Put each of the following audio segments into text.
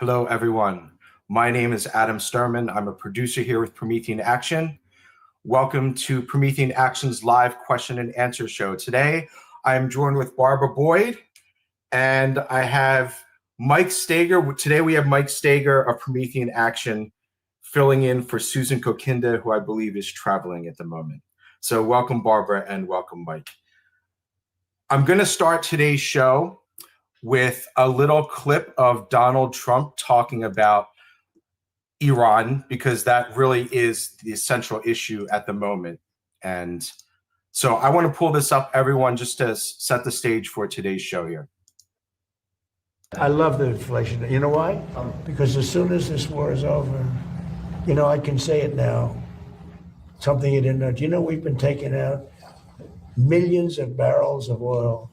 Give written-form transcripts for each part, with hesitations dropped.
Hello, everyone. My name is Adam Sturman. I'm a producer here with Promethean Action. Welcome to Promethean Action's live question and answer show. Today, I am joined with Barbara Boyd, and I have Mike Stager. Today, we have Mike Stager of Promethean Action filling in for Susan Kokinda, who I believe is traveling at the moment. So welcome, Barbara, and welcome, Mike. I'm going to start today's show with a little clip of Donald Trump talking about Iran, because that really is the central issue at the moment. And so I want to pull this up, everyone, just to set the stage for today's show here. I love the inflation. You know why? Because as soon as this war is over, you know, I can say it now, something you didn't know. Do you know we've been taking out millions of barrels of oil?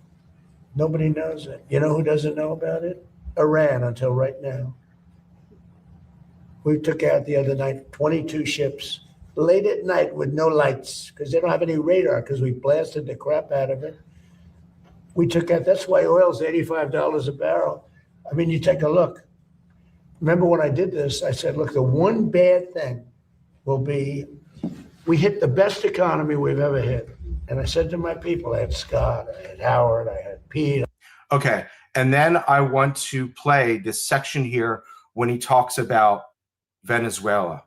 Nobody knows it. You know who doesn't know about it? Iran, until right now. We took out the other night 22 ships late at night with no lights because they don't have any radar because we blasted the crap out of it. We took out, that's why oil's $85 a barrel. I mean, you take a look. Remember when I did this, I said, look, the one bad thing will be we hit the best economy we've ever hit. And I said to my people, I had Scott, I had Howard, I had Pete. Okay, and then I want to play this section here when he talks about Venezuela.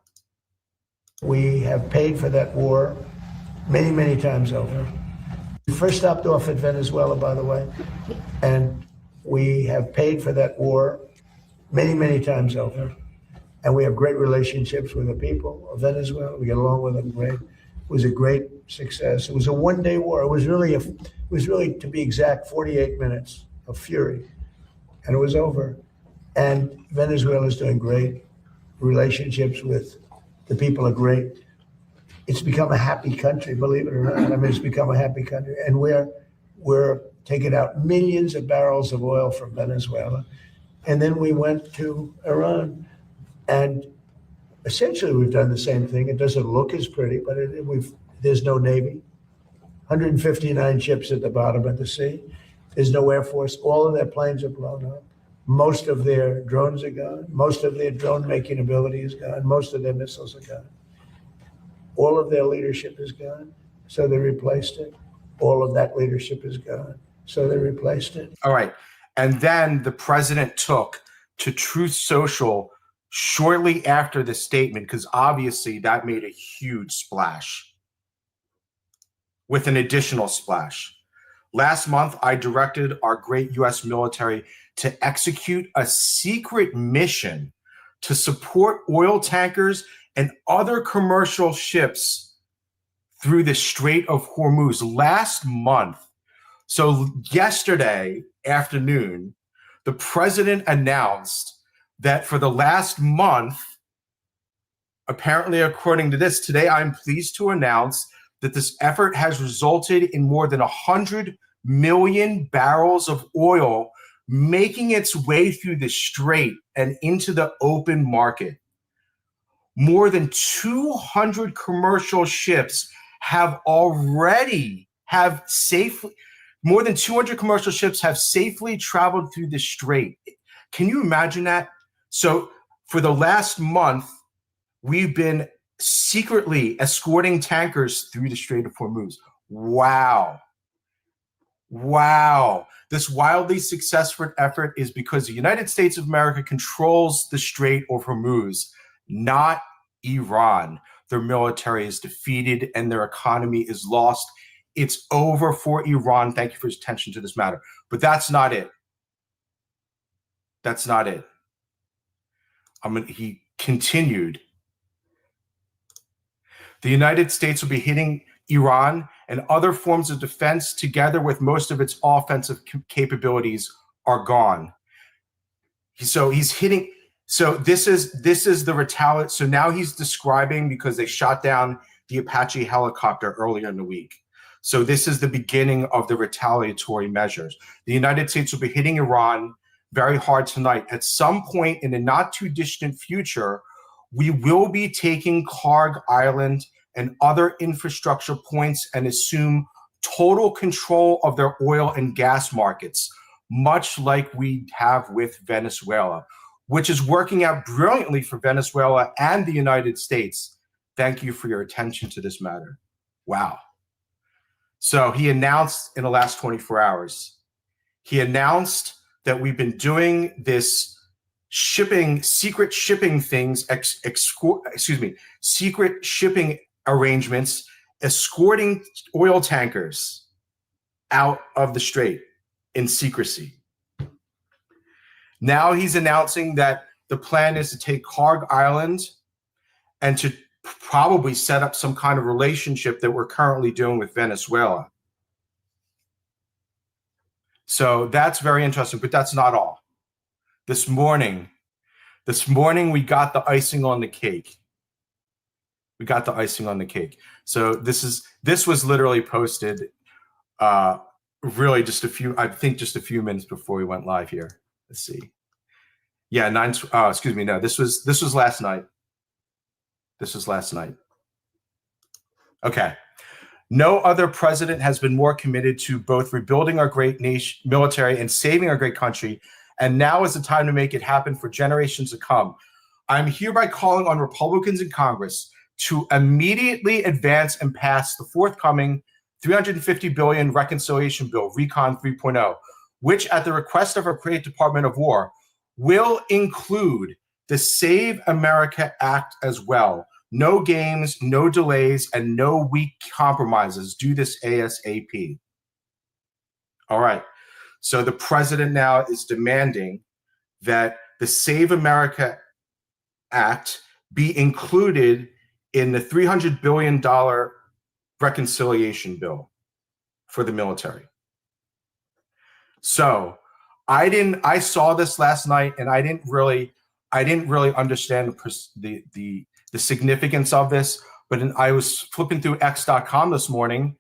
We have paid for that war many, many times over. We first stopped off at Venezuela, by the way, and we have paid for that war many, many times over. And we have great relationships with the people of Venezuela. We get along with them great. It was a great success. It was a one-day war. It was really, to be exact, 48 minutes of fury, and it was over. And Venezuela is doing great. Relationships with the people are great. It's become a happy country, believe it or not. I mean, it's become a happy country, and we're taking out millions of barrels of oil from Venezuela, and then we went to Iran, and essentially, we've done the same thing. It doesn't look as pretty, but there's no Navy, 159 ships at the bottom of the sea. There's no Air Force. All of their planes are blown up. Most of their drones are gone. Most of their drone-making ability is gone. Most of their missiles are gone. All of their leadership is gone, so they replaced it. All of that leadership is gone, so they replaced it. All right, and then the president took to Truth Social shortly after the statement, because obviously that made a huge splash with an additional splash. Last month, I directed our great U.S. military to execute a secret mission to support oil tankers and other commercial ships through the Strait of Hormuz last month. So yesterday afternoon, the president announced that for the last month, apparently according to this, today I'm pleased to announce that this effort has resulted in more than 100 million barrels of oil making its way through the strait and into the open market. More than 200 commercial ships have safely traveled through the strait. Can you imagine that? So for the last month, we've been secretly escorting tankers through the Strait of Hormuz. Wow. Wow. This wildly successful effort is because the United States of America controls the Strait of Hormuz, not Iran. Their military is defeated and their economy is lost. It's over for Iran. Thank you for your attention to this matter. But that's not it. That's not it. He continued. The United States will be hitting Iran and other forms of defense together with most of its offensive capabilities are gone. So he's hitting. So this is the retaliation. So now he's describing, because they shot down the Apache helicopter earlier in the week. So this is the beginning of the retaliatory measures. The United States will be hitting Iran very hard tonight. At some point in the not too distant future, we will be taking Karg Island and other infrastructure points and assume total control of their oil and gas markets, much like we have with Venezuela. which is working out brilliantly for Venezuela and the United States. Thank you for your attention to this matter. Wow. So he announced in the last 24 hours, he announced that we've been doing this secret shipping things, secret shipping arrangements, escorting oil tankers out of the strait in secrecy. Now he's announcing that the plan is to take Karg Island and to probably set up some kind of relationship that we're currently doing with Venezuela. So that's very interesting, but that's not all. This morning we got the icing on the cake. We got the icing on the cake. So this was literally posted really just a few minutes before we went live here. Let's see. Yeah, this was last night. This was last night. Okay. No other president has been more committed to both rebuilding our great nation, military, and saving our great country. And now is the time to make it happen for generations to come. I'm hereby calling on Republicans in Congress to immediately advance and pass the forthcoming $350 billion reconciliation bill, Recon 3.0, which at the request of our great Department of War will include the Save America Act as well. No games, no delays, and no weak compromises. Do this ASAP. All right. So the president now is demanding that the Save America Act be included in the $300 billion reconciliation bill for the military. So I saw this last night, and I didn't really understand the significance of this. But I was flipping through X.com this morning,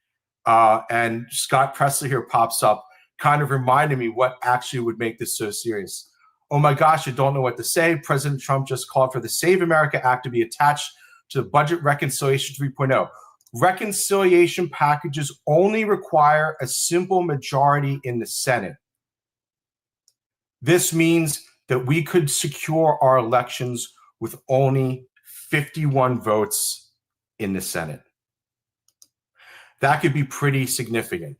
and Scott Presley here pops up, kind of reminded me what actually would make this so serious. Oh my gosh, I don't know what to say. President Trump just called for the Save America Act to be attached to the Budget Reconciliation 3.0. Reconciliation packages only require a simple majority in the Senate. This means that we could secure our elections with only 51 votes in the Senate. That could be pretty significant.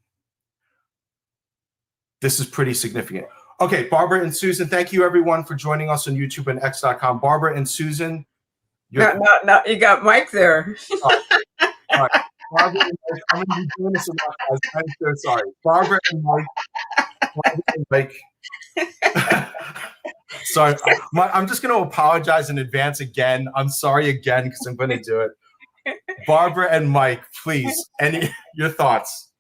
This is pretty significant. Okay, Barbara and Susan, thank you everyone for joining us on YouTube and X.com. Barbara and Susan. No, you got Mike there. All right. Barbara and Mike, I'm going to be doing this a lot, guys. I'm so sorry. Barbara and Mike. Sorry, I'm just going to apologize in advance again. I'm sorry again because I'm going to do it. Barbara and Mike, please, your thoughts?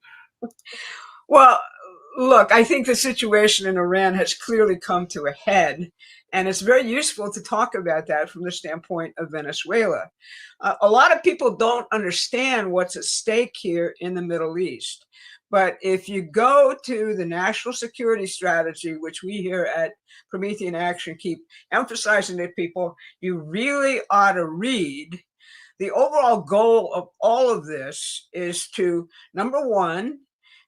Well, look, I think the situation in Iran has clearly come to a head, and it's very useful to talk about that from the standpoint of Venezuela. A lot of people don't understand what's at stake here in the Middle East. But if you go to the national security strategy, which we here at Promethean Action keep emphasizing to people, you really ought to read. The overall goal of all of this is to, number one,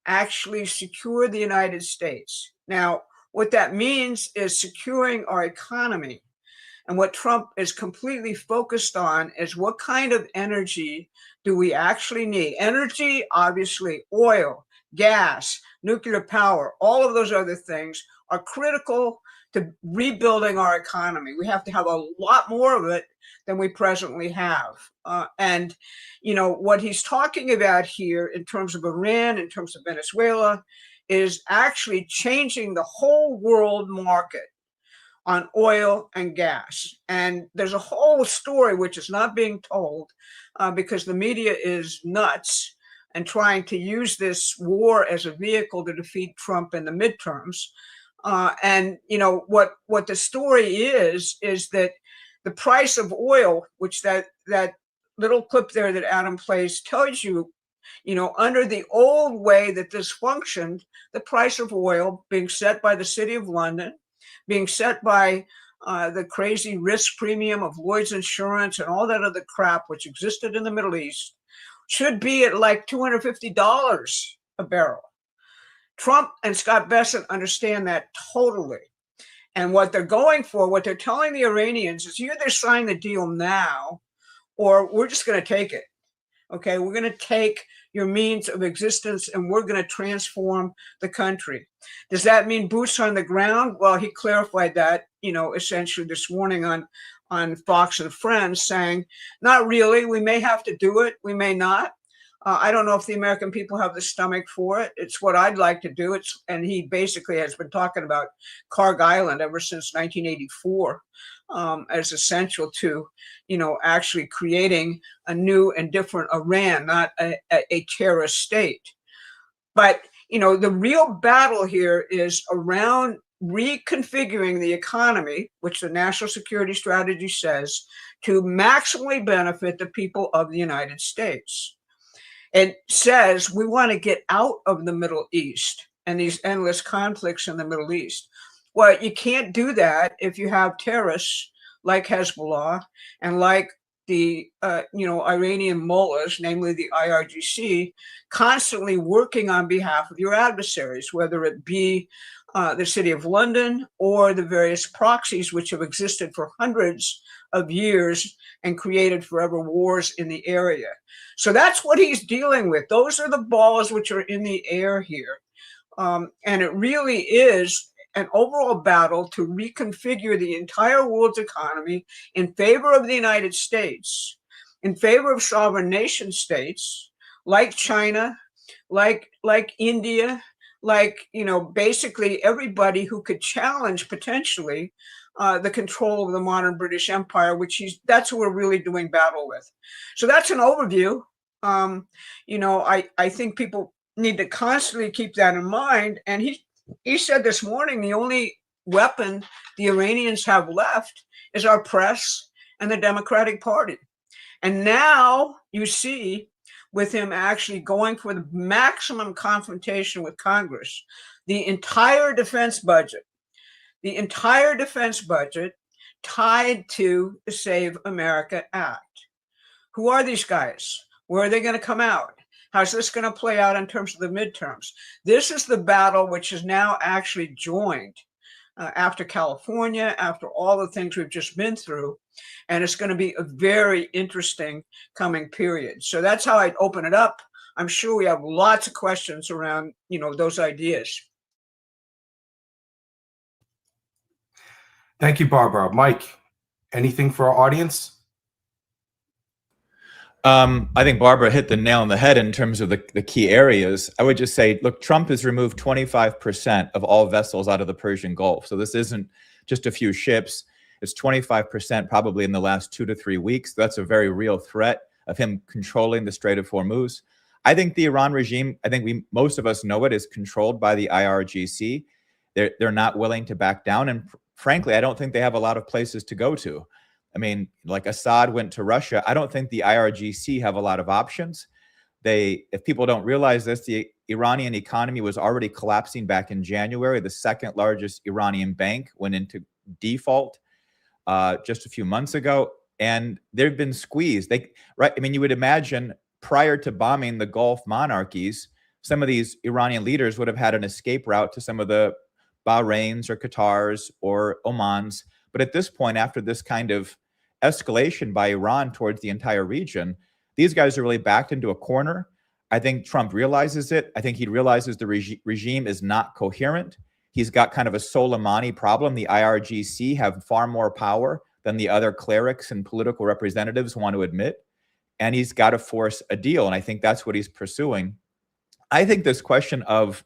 actually secure the United States. Now, what that means is securing our economy. And what Trump is completely focused on is what kind of energy do we actually need? Energy, obviously, oil, gas, nuclear power, all of those other things are critical to rebuilding our economy. We have to have a lot more of it than we presently have. And, you know, what he's talking about here in terms of Iran, in terms of Venezuela, is actually changing the whole world market on oil and gas. And there's a whole story which is not being told because the media is nuts and trying to use this war as a vehicle to defeat Trump in the midterms. And, you know, what the story is that the price of oil, which that little clip there that Adam plays tells you, you know, under the old way that this functioned, the price of oil being set by the City of London, being set by the crazy risk premium of Lloyd's Insurance and all that other crap which existed in the Middle East, should be at like $250 a barrel. Trump and Scott Bessent understand that totally. And what they're going for, what they're telling the Iranians is, you either sign the deal now, or we're just going to take it. Okay, we're going to take your means of existence and we're going to transform the country. Does that mean boots on the ground? Well, he clarified that, essentially this morning on Fox and Friends, saying, not really. We may have to do it. We may not. I don't know if the American people have the stomach for it. It's what I'd like to do. And he basically has been talking about Karg Island ever since 1984 as essential to, actually creating a new and different Iran, not a terrorist state. But, the real battle here is around reconfiguring the economy, which the national security strategy says, to maximally benefit the people of the United States. It says we want to get out of the Middle East and these endless conflicts in the Middle East. Well, you can't do that if you have terrorists like Hezbollah and like the Iranian mullahs, namely the IRGC, constantly working on behalf of your adversaries, whether it be the City of London or the various proxies which have existed for hundreds of years and created forever wars in the area. So that's what he's dealing with. Those are the balls which are in the air here. And it really is an overall battle to reconfigure the entire world's economy in favor of the United States, in favor of sovereign nation states like China, like India, like, basically everybody who could challenge potentially the control of the modern British Empire, that's who we're really doing battle with. So that's an overview. I think people need to constantly keep that in mind. And he said this morning, the only weapon the Iranians have left is our press and the Democratic Party. And now you see, with him actually going for the maximum confrontation with Congress, the entire defense budget tied to the Save America Act. Who are these guys? Where are they going to come out? How's this going to play out in terms of the midterms? This is the battle which is now actually joined after California, after all the things we've just been through. And it's going to be a very interesting coming period. So that's how I'd open it up. I'm sure we have lots of questions around, those ideas. Thank you, Barbara. Mike, anything for our audience? I think Barbara hit the nail on the head in terms of the key areas. I would just say, look, Trump has removed 25% of all vessels out of the Persian Gulf. So this isn't just a few ships. It's 25% probably in the last 2 to 3 weeks. That's a very real threat of him controlling the Strait of Hormuz. I think the Iran regime, most of us know it, is controlled by the IRGC. They're not willing to back down. And frankly, I don't think they have a lot of places to go to. Like Assad went to Russia. I don't think the IRGC have a lot of options. If people don't realize this, the Iranian economy was already collapsing back in January. The second largest Iranian bank went into default just a few months ago, and they've been squeezed. You would imagine prior to bombing the Gulf monarchies, some of these Iranian leaders would have had an escape route to some of the Bahrains or Qatars or Omans. But at this point, after this kind of escalation by Iran towards the entire region, these guys are really backed into a corner. I think Trump realizes it. I think he realizes the regime is not coherent. He's got kind of a Soleimani problem. The IRGC have far more power than the other clerics and political representatives want to admit. And he's got to force a deal. And I think that's what he's pursuing. I think this question of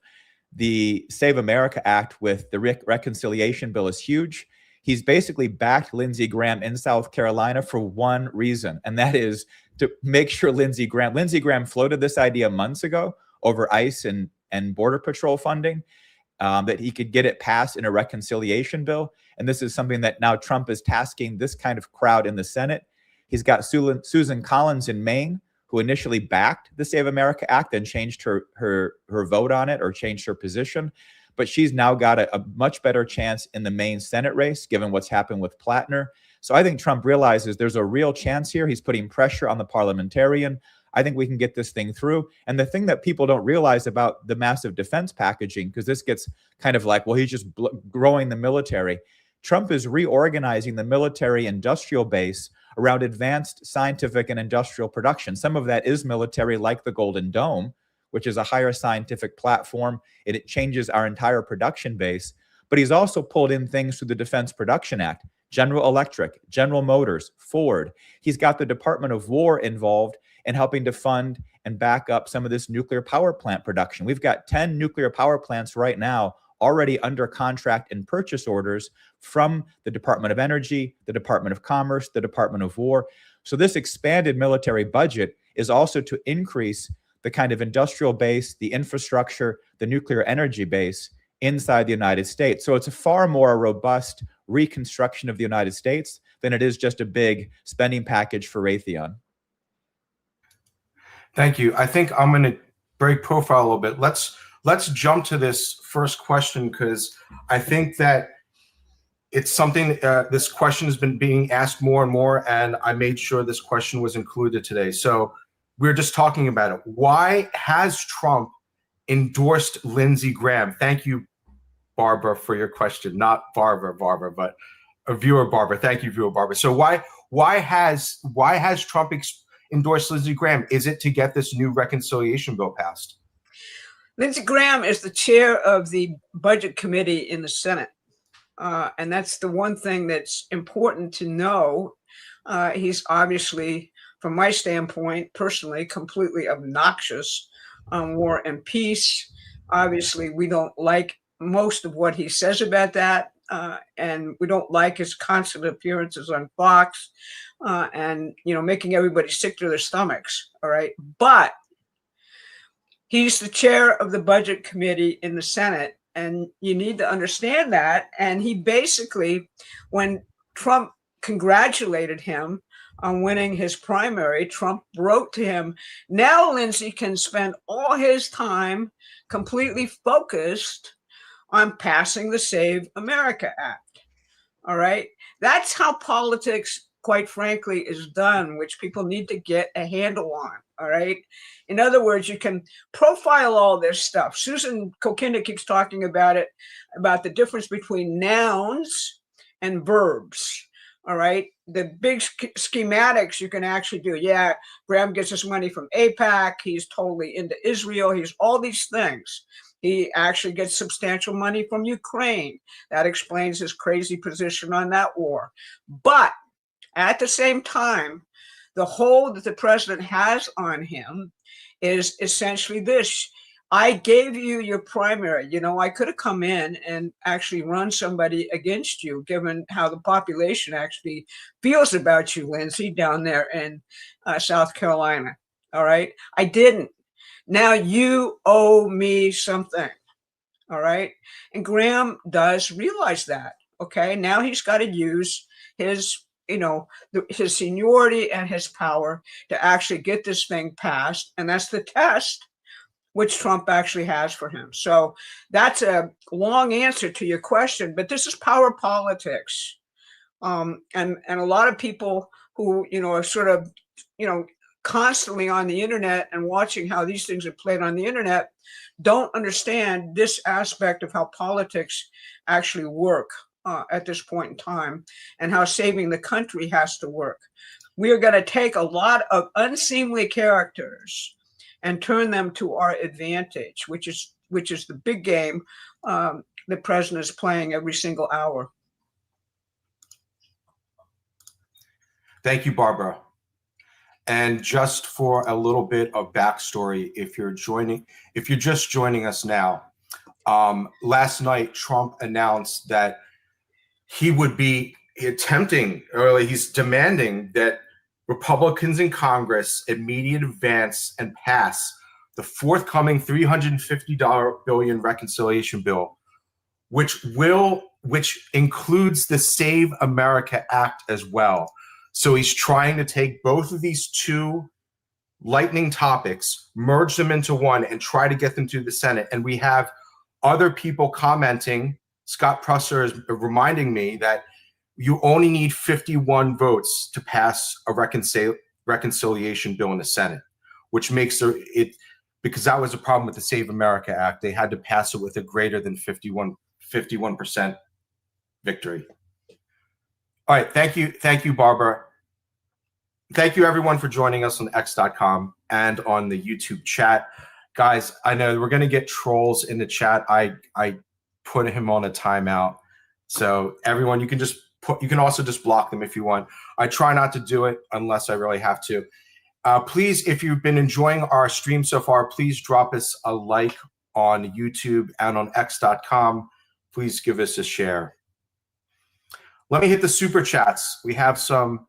the Save America Act with the reconciliation bill is huge. He's basically backed Lindsey Graham in South Carolina for one reason, and that is to make sure Lindsey Graham floated this idea months ago over ICE and Border Patrol funding, that he could get it passed in a reconciliation bill. And this is something that now Trump is tasking this kind of crowd in the Senate. He's got Susan Collins in Maine, who initially backed the Save America Act and changed her vote on it or changed her position. But she's now got a much better chance in the Maine Senate race, given what's happened with Plattner. So I think Trump realizes there's a real chance here. He's putting pressure on the parliamentarian. I think we can get this thing through. And the thing that people don't realize about the massive defense packaging, because this gets kind of like, well, he's just growing the military. Trump is reorganizing the military industrial base around advanced scientific and industrial production. Some of that is military, like the Golden Dome, which is a higher scientific platform. It changes our entire production base. But he's also pulled in things through the Defense Production Act, General Electric, General Motors, Ford. He's got the Department of War involved in helping to fund and back up some of this nuclear power plant production. We've got 10 nuclear power plants right now already under contract and purchase orders from the Department of Energy, the Department of Commerce, the Department of War. So this expanded military budget is also to increase the kind of industrial base, the infrastructure, the nuclear energy base inside the United States. So it's a far more robust reconstruction of the United States than it is just a big spending package for Raytheon. Thank you. I think I'm going to break profile a little bit. Let's jump to this first question, because I think that it's something, this question has been being asked more and more, and I made sure this question was included today. So we're just talking about it. Why has Trump endorsed Lindsey Graham? Thank you, Barbara, for your question. Not Barbara, but a viewer, Barbara. Thank you, viewer, Barbara. So why has Trump endorsed Lindsey Graham? Is it to get this new reconciliation bill passed? Lindsey Graham is the chair of the Budget Committee in the Senate. And that's the one thing that's important to know. He's obviously, from my standpoint, personally, completely obnoxious on war and peace. Obviously, we don't like most of what he says about that. And we don't like his constant appearances on Fox and, making everybody sick to their stomachs. All right. But he's the chair of the Budget Committee in the Senate, and you need to understand that. And he basically, when Trump congratulated him on winning his primary, Trump wrote to him, now Lindsey can spend all his time completely focused on passing the Save America Act. All right. That's how politics, quite frankly, is done, which people need to get a handle on. All right. In other words, you can profile all this stuff. Susan Kokinda keeps talking about it, about the difference between nouns and verbs. All right. The big schematics you can actually do. Yeah, Graham gets his money from AIPAC. He's totally into Israel. He's all these things. He actually gets substantial money from Ukraine. That explains his crazy position on that war. But at the same time, the hold that the president has on him is essentially this. I gave you your primary. I could have come in and actually run somebody against you, given how the population actually feels about you, Lindsey, down there in South Carolina. All right. I didn't. Now you owe me something. All right. And Graham does realize that. Okay. Now he's got to use his his seniority and his power to actually get this thing passed. And that's the test which Trump actually has for him. So that's a long answer to your question, but this is power politics. And a lot of people who, are sort of, constantly on the internet and watching how these things are played on the internet don't understand this aspect of how politics actually work at this point in time, and how saving the country has to work. We are going to take a lot of unseemly characters and turn them to our advantage, which is the big game the president is playing every single hour. Thank you, Barbara. And just for a little bit of backstory, if you're just joining us now, last night Trump announced that he would be he's demanding that Republicans in Congress immediately advance and pass the forthcoming $350 billion reconciliation bill, which includes the Save America Act as well. So he's trying to take both of these two lightning topics, merge them into one, and try to get them to the Senate. And we have other people commenting. Scott Presser is reminding me that you only need 51 votes to pass a reconciliation bill in the Senate, which makes it, because that was a problem with the Save America Act. They had to pass it with a greater than 51% victory. All right. Thank you, Barbara. Thank you, everyone, for joining us on X.com and on the YouTube chat. Guys, I know we're going to get trolls in the chat. I put him on a timeout. So everyone, you can also just block them if you want. I try not to do it unless I really have to. Please, if you've been enjoying our stream so far, please drop us a like on YouTube and on X.com. Please give us a share. Let me hit the super chats. We have some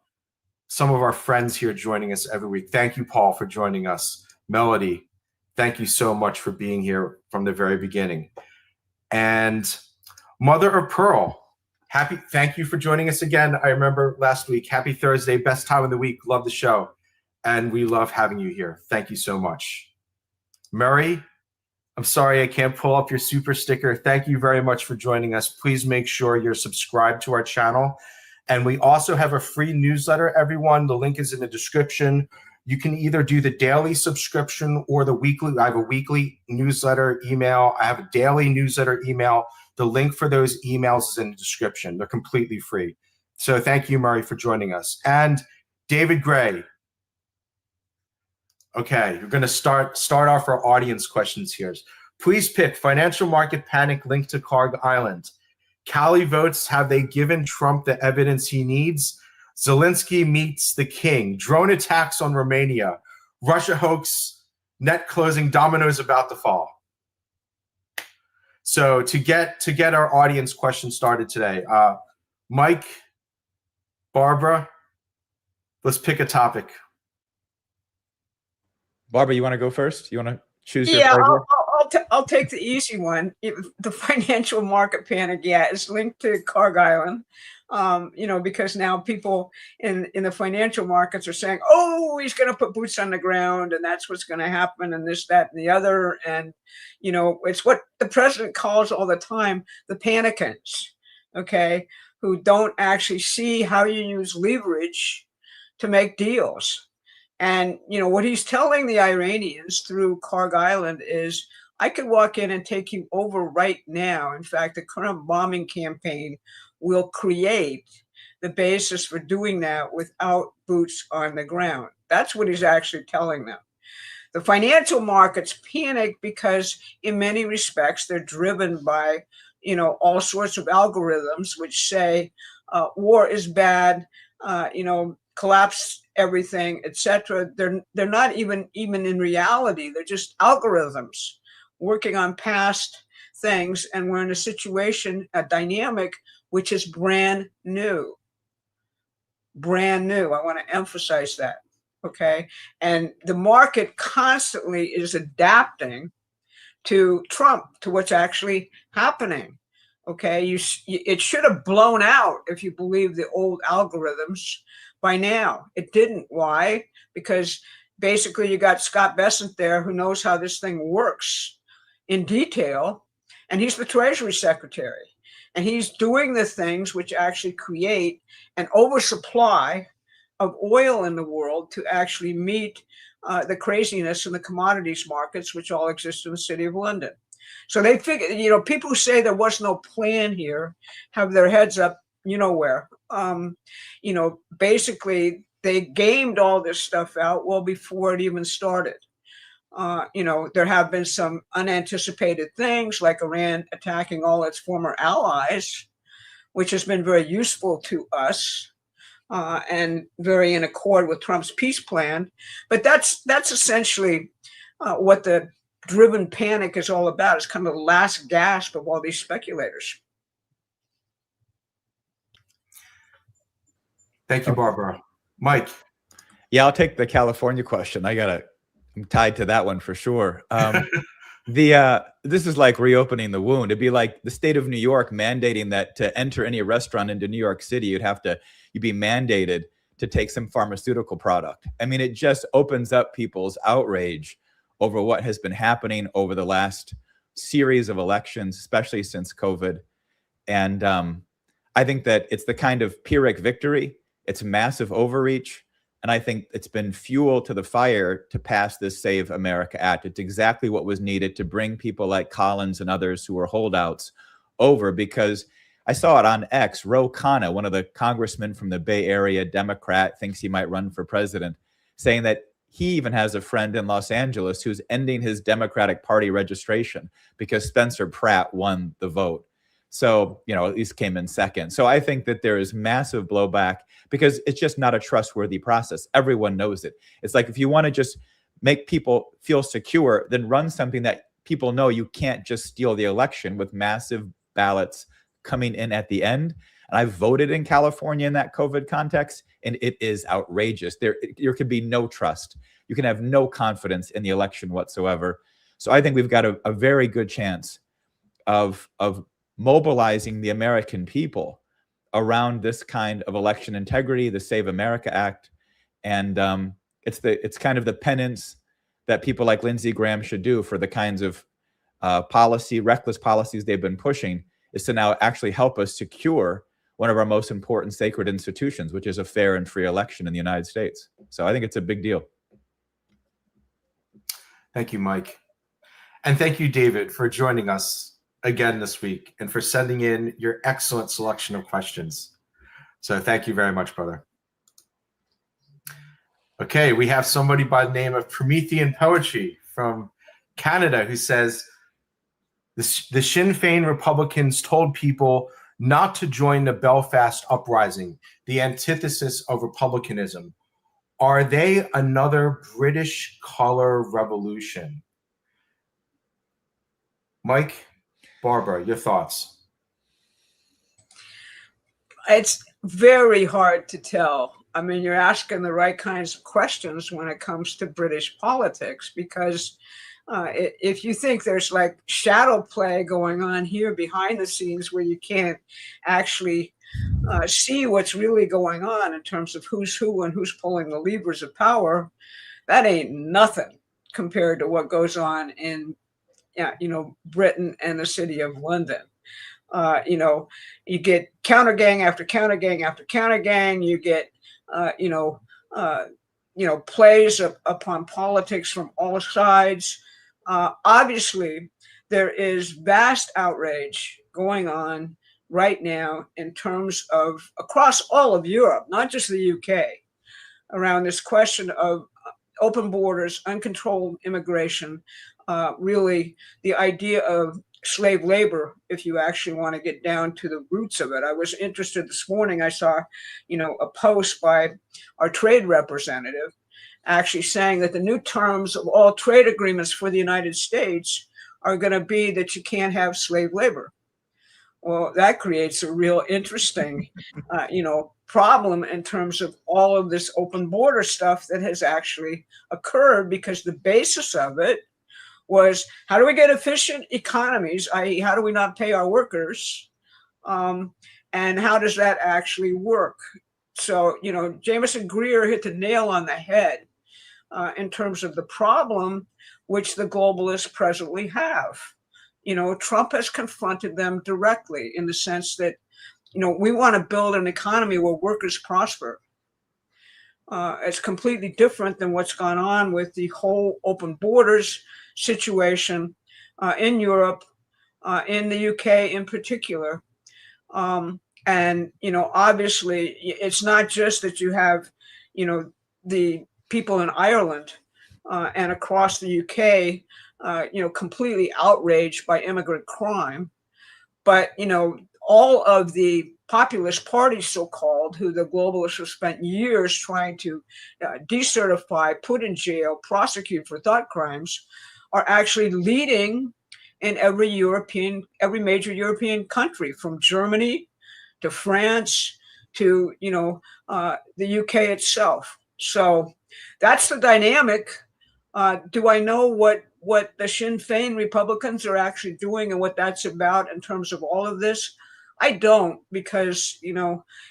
of our friends here joining us every week. Thank you, Paul, for joining us. Melody, thank you so much for being here from the very beginning. And Mother of Pearl, thank you for joining us again. I remember last week. Happy Thursday, best time of the week. Love the show. And we love having you here. Thank you so much. Murray, I'm sorry I can't pull up your super sticker. Thank you very much for joining us. Please make sure you're subscribed to our channel. And we also have a free newsletter, everyone. The link is in the description. You can either do the daily subscription or the weekly. I have a weekly newsletter email. I have a daily newsletter email. The link for those emails is in the description. They're completely free. So thank you, Murray, for joining us. And David Gray. Okay, we're going to start off our audience questions here. Please pick financial market panic linked to Carg Island. Cali votes, have they given Trump the evidence he needs? Zelensky meets the king. Drone attacks on Romania. Russia hoax, net closing, dominoes about to fall. So to get our audience question started today, Mike, Barbara, let's pick a topic. Barbara, you want to go first? You want to choose your Yeah, I'll take the easy one. The financial market panic, it's linked to Carg Island. Because now people in the financial markets are saying, oh, he's going to put boots on the ground and that's what's going to happen and this, that, and the other. And, it's what the president calls all the time the panicants, okay, who don't actually see how you use leverage to make deals. And, what he's telling the Iranians through Carg Island is, I could walk in and take you over right now. In fact, the current bombing campaign will create the basis for doing that without boots on the ground. That's what he's actually telling them. The financial markets panic because in many respects, they're driven by, all sorts of algorithms which say war is bad, collapse everything, etc. They're not even in reality. They're just algorithms working on past things. And we're in a situation, a dynamic, which is brand new. Brand new. I want to emphasize that. Okay. And the market constantly is adapting to Trump, to what's actually happening. Okay. It should have blown out if you believe the old algorithms by now. It didn't. Why? Because basically you got Scott Bessent there who knows how this thing works in detail. And he's the Treasury Secretary. And he's doing the things which actually create an oversupply of oil in the world to actually meet the craziness in the commodities markets, which all exist in the City of London. So they figure, people who say there was no plan here have their heads up, where. Basically, they gamed all this stuff out well before it even started. There have been some unanticipated things like Iran attacking all its former allies, which has been very useful to us and very in accord with Trump's peace plan. But that's essentially what the driven panic is all about. It's kind of the last gasp of all these speculators. Thank you, Barbara. Mike. Yeah, I'll take the California question. I'm tied to that one for sure. This is like reopening the wound. It'd be like the state of New York mandating that to enter any restaurant into New York City, you'd be mandated to take some pharmaceutical product. I mean, it just opens up people's outrage over what has been happening over the last series of elections, especially since COVID. And I think that it's the kind of Pyrrhic victory. It's massive overreach. And I think it's been fuel to the fire to pass this Save America Act. It's exactly what was needed to bring people like Collins and others who are holdouts over, because I saw it on X. Ro Khanna, one of the congressmen from the Bay Area, Democrat, thinks he might run for president, saying that he even has a friend in Los Angeles who's ending his Democratic Party registration because Spencer Pratt won the vote. So, at least came in second. So I think that there is massive blowback because it's just not a trustworthy process. Everyone knows it. It's like if you want to just make people feel secure, then run something that people know you can't just steal the election with massive ballots coming in at the end. And I voted in California in that COVID context, and it is outrageous. There could be no trust. You can have no confidence in the election whatsoever. So I think we've got a very good chance of mobilizing the American people around this kind of election integrity, the Save America Act. And it's kind of the penance that people like Lindsey Graham should do for the kinds of reckless policies they've been pushing, is to now actually help us secure one of our most important sacred institutions, which is a fair and free election in the United States. So I think it's a big deal. Thank you, Mike. And thank you, David, for joining us again this week and for sending in your excellent selection of questions. So thank you very much, brother. Okay, we have somebody by the name of Promethean Poetry from Canada who says, the Sinn Féin Republicans told people not to join the Belfast uprising, the antithesis of republicanism. Are they another British color revolution? Mike, Barbara, your thoughts? It's very hard to tell. I mean, you're asking the right kinds of questions when it comes to British politics, because if you think there's like shadow play going on here behind the scenes where you can't actually see what's really going on in terms of who's who and who's pulling the levers of power, that ain't nothing compared to what goes on in Britain and the city of London. You get counter gang after counter gang after counter gang. You get plays upon politics from all sides. Obviously, there is vast outrage going on right now in terms of across all of Europe, not just the UK, around this question of open borders, uncontrolled immigration, really the idea of slave labor, if you actually want to get down to the roots of it. I was interested this morning. I saw, a post by our trade representative actually saying that the new terms of all trade agreements for the United States are going to be that you can't have slave labor. Well, that creates a real interesting, problem in terms of all of this open border stuff that has actually occurred, because the basis of it was, how do we get efficient economies, i.e. how do we not pay our workers, and how does that actually work? So, Jameson Greer hit the nail on the head in terms of the problem which the globalists presently have. Trump has confronted them directly in the sense that, we want to build an economy where workers prosper. It's completely different than what's gone on with the whole open borders situation in Europe, in the UK in particular. And, obviously, it's not just that you have, the people in Ireland and across the UK, completely outraged by immigrant crime. But, all of the populist parties, so-called, who the globalists have spent years trying to decertify, put in jail, prosecute for thought crimes, are actually leading in every major European country, from Germany to France to, the UK itself. So that's the dynamic. Do I know what the Sinn Féin Republicans are actually doing and what that's about in terms of all of this? I don't, because,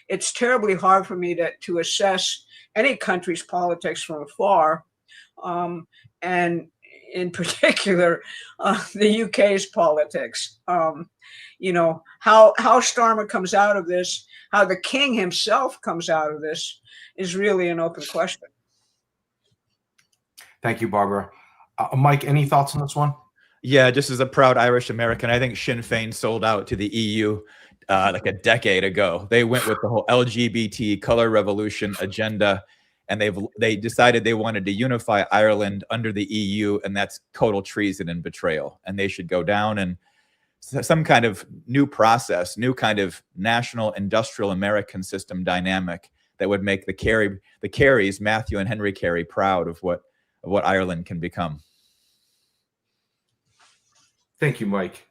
it's terribly hard for me to assess any country's politics from afar. And in particular, the UK's politics. How Starmer comes out of this, how the king himself comes out of this, is really an open question. Thank you, Barbara. Mike, any thoughts on this one? Yeah, just as a proud Irish American, I think Sinn Féin sold out to the EU. like a decade ago. They went with the whole LGBT color revolution agenda, and they decided they wanted to unify Ireland under the EU, and that's total treason and betrayal. And they should go down, and some kind of new process, new kind of national industrial American system dynamic that would make the Carys, Matthew and Henry Carey, proud of what Ireland can become. Thank you, Mike.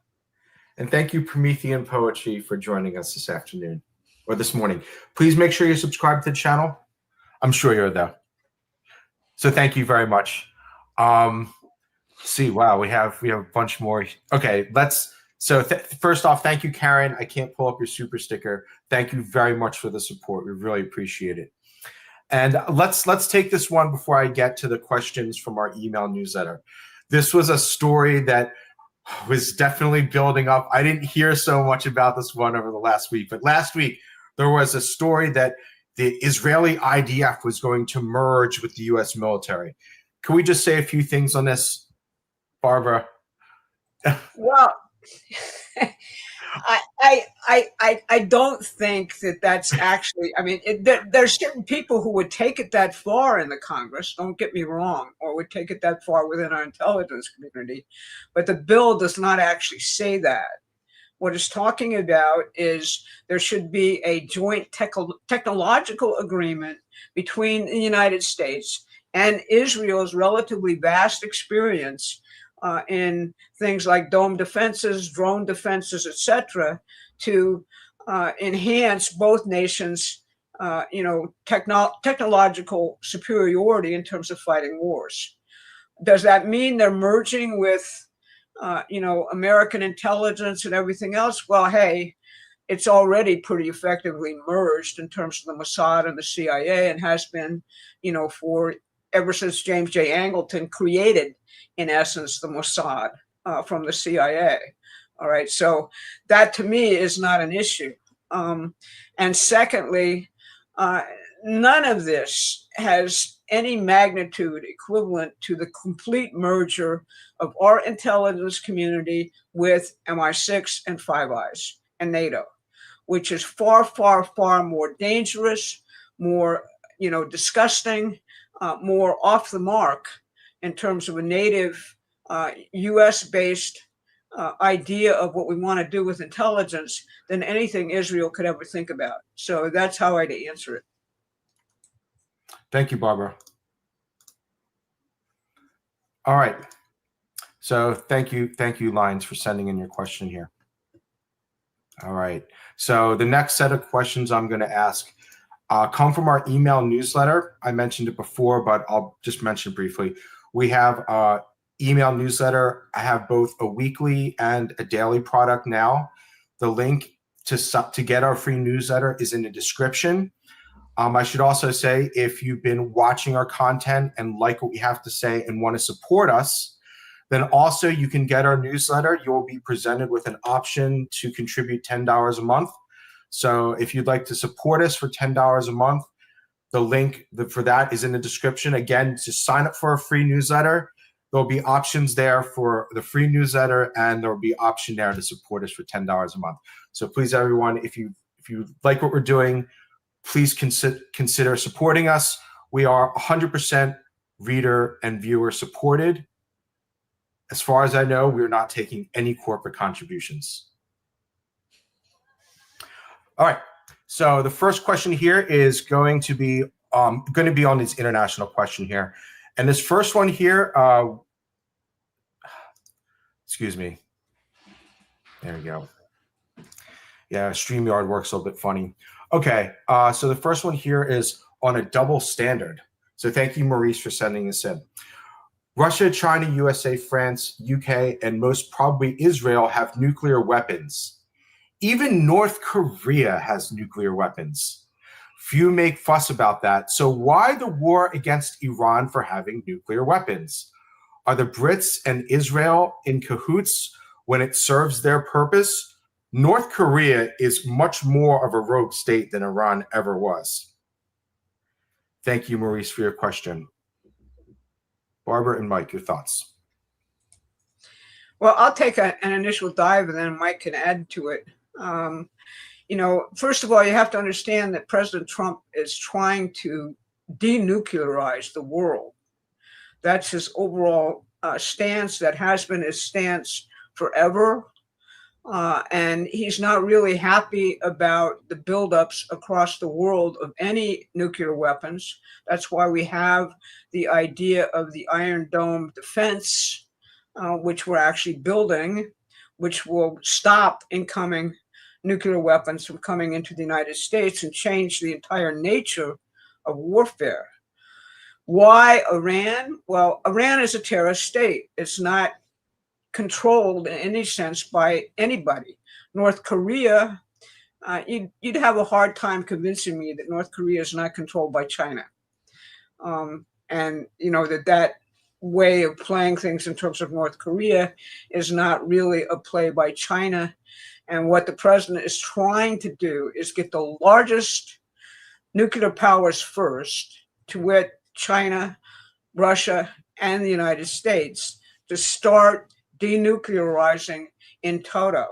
And thank you, Promethean Poetry, for joining us this afternoon or this morning. Please make sure you subscribe to the channel. I'm sure you're there. So thank you very much. See, wow, we have a bunch more. Okay, first off, thank you, Karen. I can't pull up your super sticker. Thank you very much for the support. We really appreciate it. And let's take this one before I get to the questions from our email newsletter. This was a story that was definitely building up. I didn't hear so much about this one over the last week, but last week there was a story that the Israeli IDF was going to merge with the U.S. military. Can we just say a few things on this, Barbara? Well, I don't think that that's actually, I mean, there's certain people who would take it that far in the Congress, don't get me wrong, or would take it that far within our intelligence community, but the bill does not actually say that. What it's talking about is there should be a joint technological agreement between the United States and Israel's relatively vast experience in things like dome defenses, drone defenses, etc., to enhance both nations' technological superiority in terms of fighting wars. Does that mean they're merging with American intelligence and everything else? Well, hey, it's already pretty effectively merged in terms of the Mossad and the CIA, and has been, for ever since James J. Angleton created, in essence, the Mossad from the CIA. All right, so that to me is not an issue. And secondly, none of this has any magnitude equivalent to the complete merger of our intelligence community with MI6 and Five Eyes and NATO, which is far, far, far more dangerous, more, disgusting, more off the mark in terms of a native US-based idea of what we want to do with intelligence than anything Israel could ever think about. So that's how I'd answer it. Thank you, Barbara. All right. So thank you, Lines, for sending in your question here. All right. So the next set of questions I'm going to ask come from our email newsletter. I mentioned it before, but I'll just mention it briefly. We have an email newsletter. I have both a weekly and a daily product now. The link to get our free newsletter is in the description. I should also say, if you've been watching our content and like what we have to say and want to support us, then also you can get our newsletter. You'll be presented with an option to contribute $10 a month. So if you'd like to support us for $10 a month, the link for that is in the description. Again, to sign up for a free newsletter, there'll be options there for the free newsletter, and there'll be option there to support us for $10 a month. So please, everyone, if you like what we're doing, please consider supporting us. We are 100% reader and viewer supported. As far as I know, we're not taking any corporate contributions. All right. So the first question here is going to be on this international question here. And this first one here, excuse me. There we go. Yeah, StreamYard works a little bit funny. Okay, so the first one here is on a double standard. So thank you, Maurice, for sending this in. Russia, China, USA, France, UK, and most probably Israel have nuclear weapons. Even North Korea has nuclear weapons. Few make fuss about that. So why the war against Iran for having nuclear weapons? Are the Brits and Israel in cahoots when it serves their purpose? North Korea is much more of a rogue state than Iran ever was. Thank you, Maurice, for your question. Barbara and Mike, your thoughts. Well, I'll take an initial dive, and then Mike can add to it. First of all, you have to understand that President Trump is trying to denuclearize the world. That's his overall stance. That has been his stance forever. And he's not really happy about the buildups across the world of any nuclear weapons. That's why we have the idea of the Iron Dome defense, which we're actually building, which will stop incoming nuclear weapons from coming into the United States and change the entire nature of warfare. Why Iran? Well, Iran is a terrorist state. It's not controlled in any sense by anybody. North Korea, you'd have a hard time convincing me that North Korea is not controlled by China. And that way of playing things in terms of North Korea is not really a play by China. And what the president is trying to do is get the largest nuclear powers first, to wit, China, Russia, and the United States, to start denuclearizing in toto.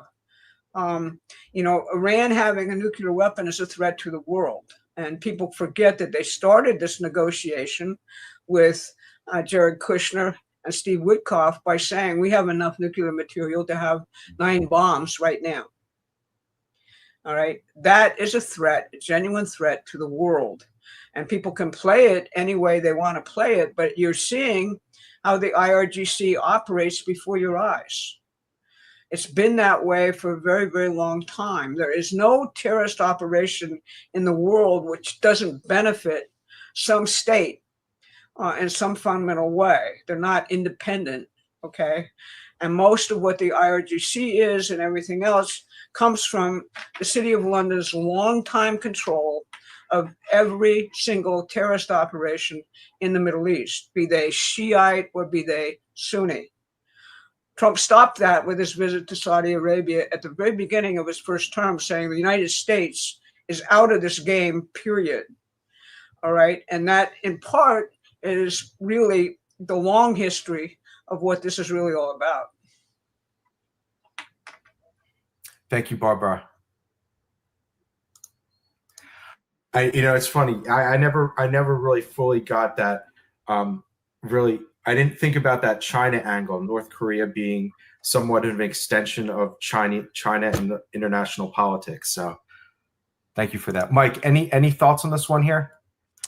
Iran having a nuclear weapon is a threat to the world. And people forget that they started this negotiation with Jared Kushner and Steve Witkoff by saying we have enough nuclear material to have 9 bombs right now. All right. That is a threat, a genuine threat to the world. And people can play it any way they want to play it, but you're seeing how the IRGC operates before your eyes. It's been that way for a very, very long time. There is no terrorist operation in the world which doesn't benefit some state in some fundamental way. They're not independent, okay? And most of what the IRGC is and everything else comes from the City of London's long-time control of every single terrorist operation in the Middle East, be they Shiite or be they Sunni. Trump stopped that with his visit to Saudi Arabia at the very beginning of his first term, saying the United States is out of this game, period. All right. And that in part is really the long history of what this is really all about. Thank you, Barbara. It's funny. I never really fully got that. I didn't think about that China angle, North Korea being somewhat of an extension of China in the international politics. So thank you for that. Mike, any thoughts on this one here?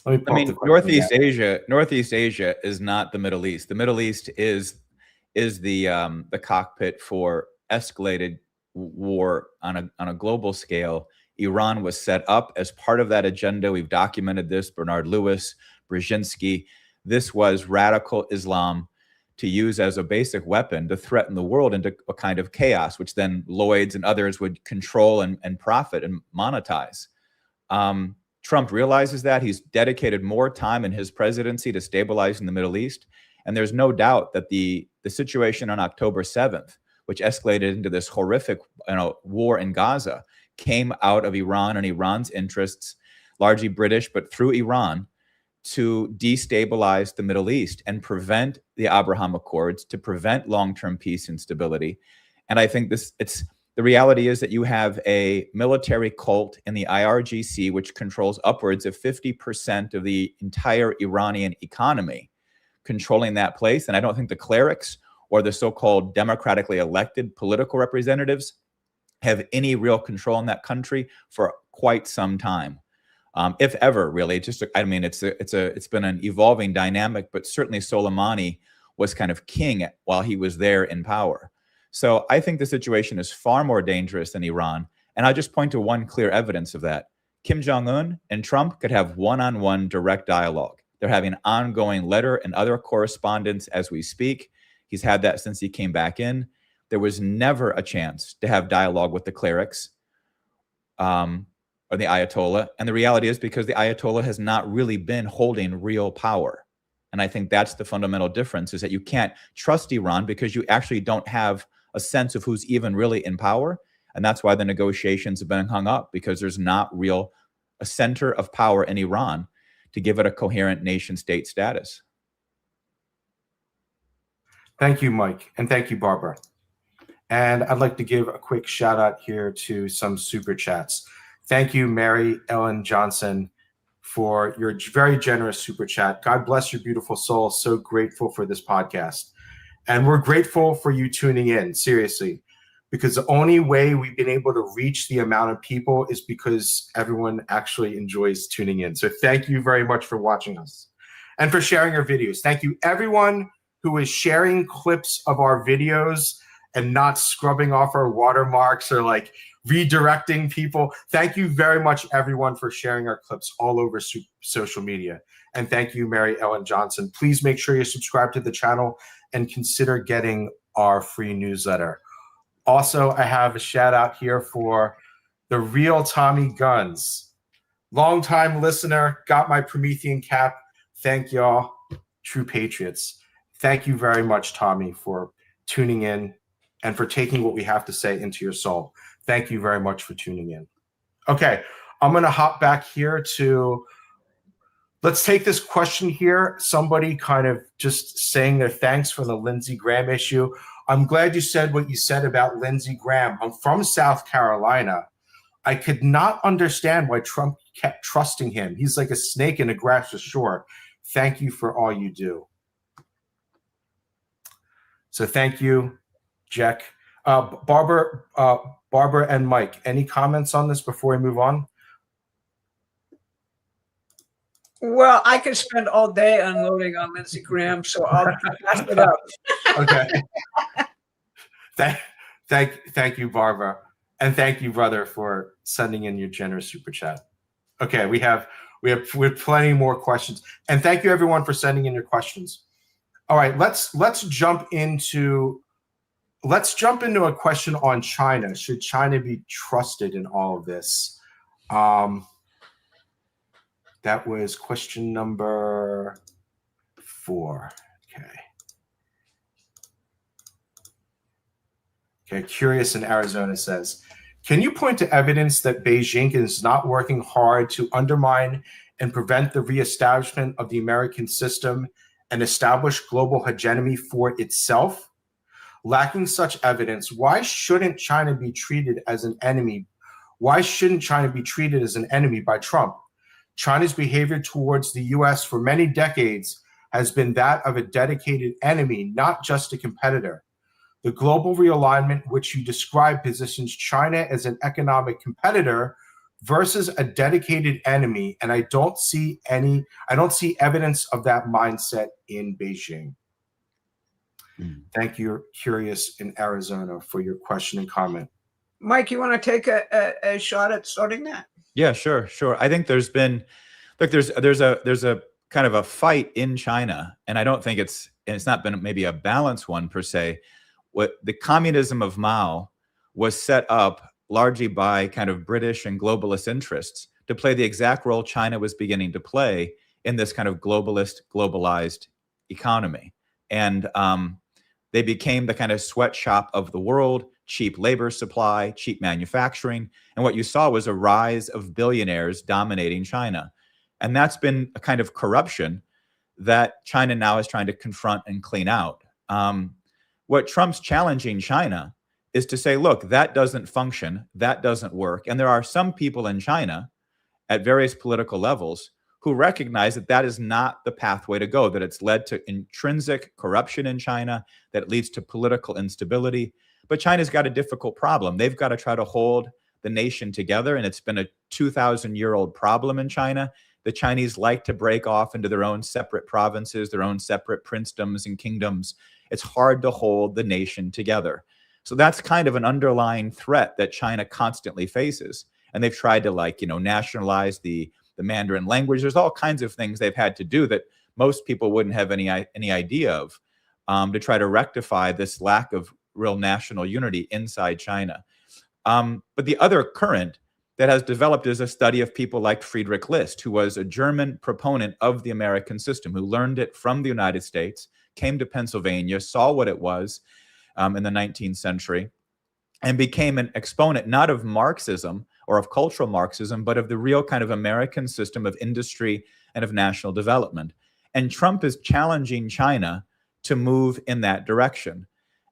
Northeast Asia is not the Middle East. The Middle East is the cockpit for escalated war on a global scale. Iran was set up as part of that agenda. We've documented this, Bernard Lewis, Brzezinski. This was radical Islam to use as a basic weapon to threaten the world into a kind of chaos, which then Lloyds and others would control and profit and monetize. Trump realizes that. He's dedicated more time in his presidency to stabilizing the Middle East. And there's no doubt that the situation on October 7th, which escalated into this horrific war in Gaza, came out of Iran and Iran's interests, largely British, but through Iran, to destabilize the Middle East and prevent the Abraham Accords, to prevent long-term peace and stability. And I think the reality is that you have a military cult in the IRGC, which controls upwards of 50% of the entire Iranian economy, controlling that place. And I don't think the clerics or the so-called democratically elected political representatives have any real control in that country for quite some time, if ever, really. It's been an evolving dynamic, but certainly Soleimani was kind of king while he was there in power. So I think the situation is far more dangerous than Iran. And I'll just point to one clear evidence of that. Kim Jong-un and Trump could have one-on-one direct dialogue. They're having ongoing letter and other correspondence as we speak. He's had that since he came back in. There was never a chance to have dialogue with the clerics or the Ayatollah. And the reality is because the Ayatollah has not really been holding real power. And I think that's the fundamental difference, is that you can't trust Iran because you actually don't have a sense of who's even really in power. And that's why the negotiations have been hung up, because there's not a center of power in Iran to give it a coherent nation state status. Thank you, Mike. And thank you, Barbara. And I'd like to give a quick shout out here to some super chats. Thank you, Mary Ellen Johnson, for your very generous super chat. God bless your beautiful soul. So grateful for this podcast. And we're grateful for you tuning in, seriously, because the only way we've been able to reach the amount of people is because everyone actually enjoys tuning in. So thank you very much for watching us and for sharing our videos. Thank you, everyone who is sharing clips of our videos and not scrubbing off our watermarks or like redirecting people. Thank you very much, everyone, for sharing our clips all over social media. And thank you, Mary Ellen Johnson. Please make sure you subscribe to the channel and consider getting our free newsletter. Also, I have a shout out here for the real Tommy Guns. Longtime listener, got my Promethean cap. Thank y'all, true patriots. Thank you very much, Tommy, for tuning in and for taking what we have to say into your soul. Thank you very much for tuning in. Okay, I'm going to hop back here to, let's take this question here. Somebody kind of just saying their thanks for the Lindsey Graham issue. I'm glad you said what you said about Lindsey Graham. I'm from South Carolina. I could not understand why Trump kept trusting him. He's like a snake in a grass shore. Thank you for all you do. So thank you, Jack. Barbara and Mike, any comments on this before we move on? Well, I could spend all day unloading on Lindsey Graham, so I'll pass it up. Okay. Thank you, Barbara. And thank you, brother, for sending in your generous super chat. Okay, we have plenty more questions. And thank you, everyone, for sending in your questions. All right, let's jump into a question on China. Should China be trusted in all of this? That was question number 4. Okay, Curious in Arizona says, can you point to evidence that Beijing is not working hard to undermine and prevent the reestablishment of the American system and establish global hegemony for itself? Lacking such evidence, why shouldn't China be treated as an enemy? Why shouldn't China be treated as an enemy by Trump? China's behavior towards the U.S. for many decades has been that of a dedicated enemy, not just a competitor. The global realignment which you describe positions China as an economic competitor versus a dedicated enemy, and I don't see evidence of that mindset in Beijing. Thank you, Curious in Arizona, for your question and comment. Mike, you want to take a shot at starting that? Yeah, sure. I think there's been, look, there's a kind of a fight in China, and I don't think it's not been maybe a balanced one per se. What the communism of Mao was set up largely by kind of British and globalist interests to play the exact role China was beginning to play in this kind of globalized economy. And they became the kind of sweatshop of the world, cheap labor supply, cheap manufacturing. And what you saw was a rise of billionaires dominating China. And that's been a kind of corruption that China now is trying to confront and clean out. What Trump's challenging China is to say, look, that doesn't function, that doesn't work. And there are some people in China at various political levels who recognize that that is not the pathway to go, that it's led to intrinsic corruption in China, that it leads to political instability. But China's got a difficult problem. They've got to try to hold the nation together, and it's been a 2,000-year-old problem in China. The Chinese like to break off into their own separate provinces, their own separate princedoms and kingdoms. It's hard to hold the nation together. So that's kind of an underlying threat that China constantly faces. And they've tried to nationalize the Mandarin language. There's all kinds of things they've had to do that most people wouldn't have any idea of to try to rectify this lack of real national unity inside China. But the other current that has developed is a study of people like Friedrich List, who was a German proponent of the American system, who learned it from the United States, came to Pennsylvania, saw what it was in the 19th century, and became an exponent not of Marxism or of cultural Marxism, but of the real kind of American system of industry and of national development. And Trump is challenging China to move in that direction.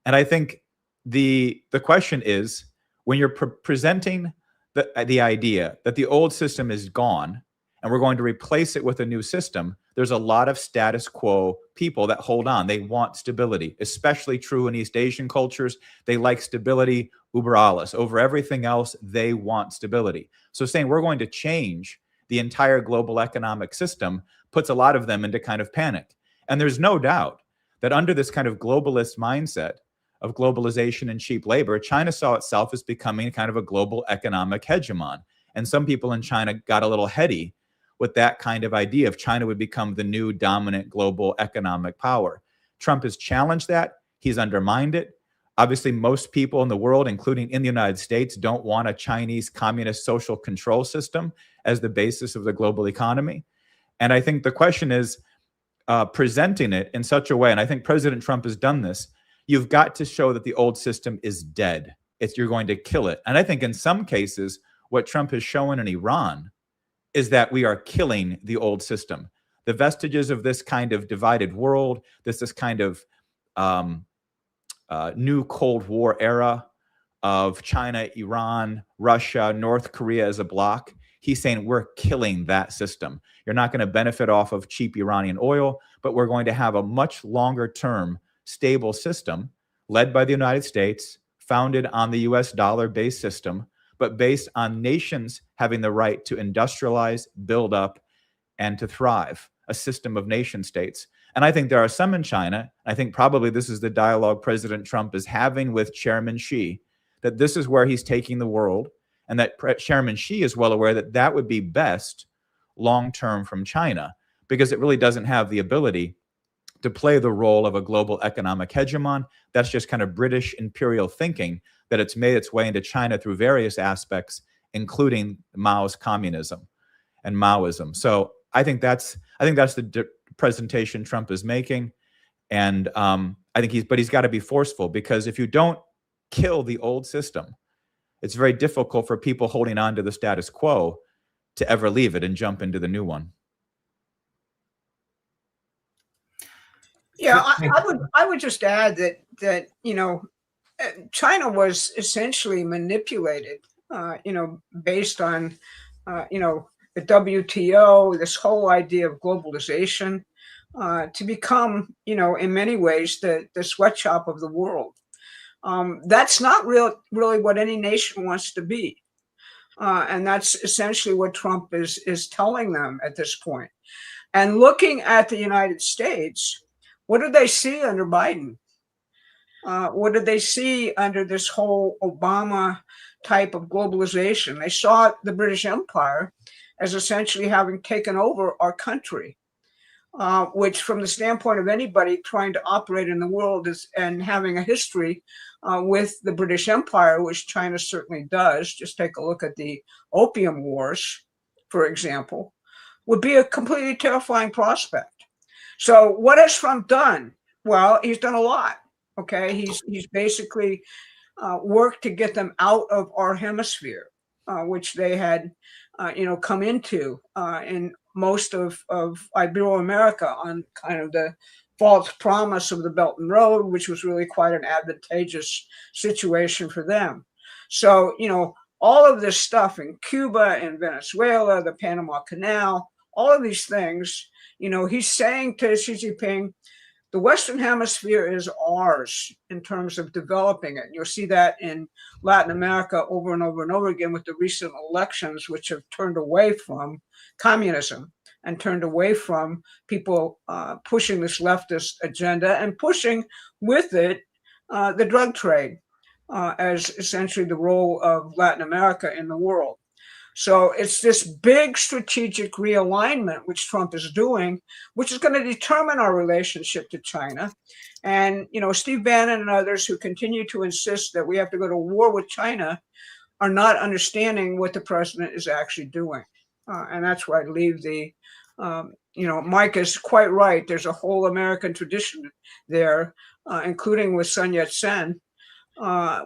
And I think the question is, when you're presenting the idea that the old system is gone and we're going to replace it with a new system, there's a lot of status quo people that hold on. They want stability, especially true in East Asian cultures. They like stability uber alles. Over everything else, they want stability. So saying we're going to change the entire global economic system puts a lot of them into kind of panic. And there's no doubt that under this kind of globalist mindset of globalization and cheap labor, China saw itself as becoming kind of a global economic hegemon. And some people in China got a little heady with that kind of idea of China would become the new dominant global economic power. Trump has challenged that. He's undermined it. Obviously, most people in the world, including in the United States, don't want a Chinese communist social control system as the basis of the global economy. And I think the question is presenting it in such a way, and I think President Trump has done this, you've got to show that the old system is dead. You're going to kill it. And I think in some cases, what Trump has shown in Iran is that we are killing the old system. The vestiges of this kind of divided world, this kind of new Cold War era of China, Iran, Russia, North Korea as a bloc, he's saying we're killing that system. You're not going to benefit off of cheap Iranian oil, but we're going to have a much longer term stable system led by the United States, founded on the US dollar-based system, but based on nations having the right to industrialize, build up, and to thrive, a system of nation states. And I think there are some in China, I think probably this is the dialogue President Trump is having with Chairman Xi, that this is where he's taking the world, and that Chairman Xi is well aware that that would be best long-term from China, because it really doesn't have the ability to play the role of a global economic hegemon. That's just kind of British imperial thinking that it's made its way into China through various aspects, including Mao's communism and Maoism. So I think that's the presentation Trump is making, and I think he's got to be forceful, because if you don't kill the old system, it's very difficult for people holding on to the status quo to ever leave it and jump into the new one. Yeah, I would just add that China was essentially manipulated, based on the WTO, this whole idea of globalization, to become in many ways the sweatshop of the world. That's not really what any nation wants to be, and that's essentially what Trump is telling them at this point. And looking at the United States, what did they see under Biden? What did they see under this whole Obama type of globalization? They saw the British Empire as essentially having taken over our country, which from the standpoint of anybody trying to operate in the world and having a history with the British Empire, which China certainly does, just take a look at the Opium Wars, for example, would be a completely terrifying prospect. So what has Trump done? Well, he's done a lot. Okay, he's basically worked to get them out of our hemisphere, which they had, come into in most of Ibero-America on kind of the false promise of the Belt and Road, which was really quite an advantageous situation for them. So, all of this stuff in Cuba and Venezuela, the Panama Canal, all of these things, he's saying to Xi Jinping, the Western Hemisphere is ours in terms of developing it. You'll see that in Latin America over and over and over again with the recent elections, which have turned away from communism and turned away from people pushing this leftist agenda and pushing with it the drug trade as essentially the role of Latin America in the world. So it's this big strategic realignment which Trump is doing, which is going to determine our relationship to China. And, Steve Bannon and others who continue to insist that we have to go to war with China are not understanding what the president is actually doing. And that's where I leave the, Mike is quite right. There's a whole American tradition there, including with Sun Yat-sen,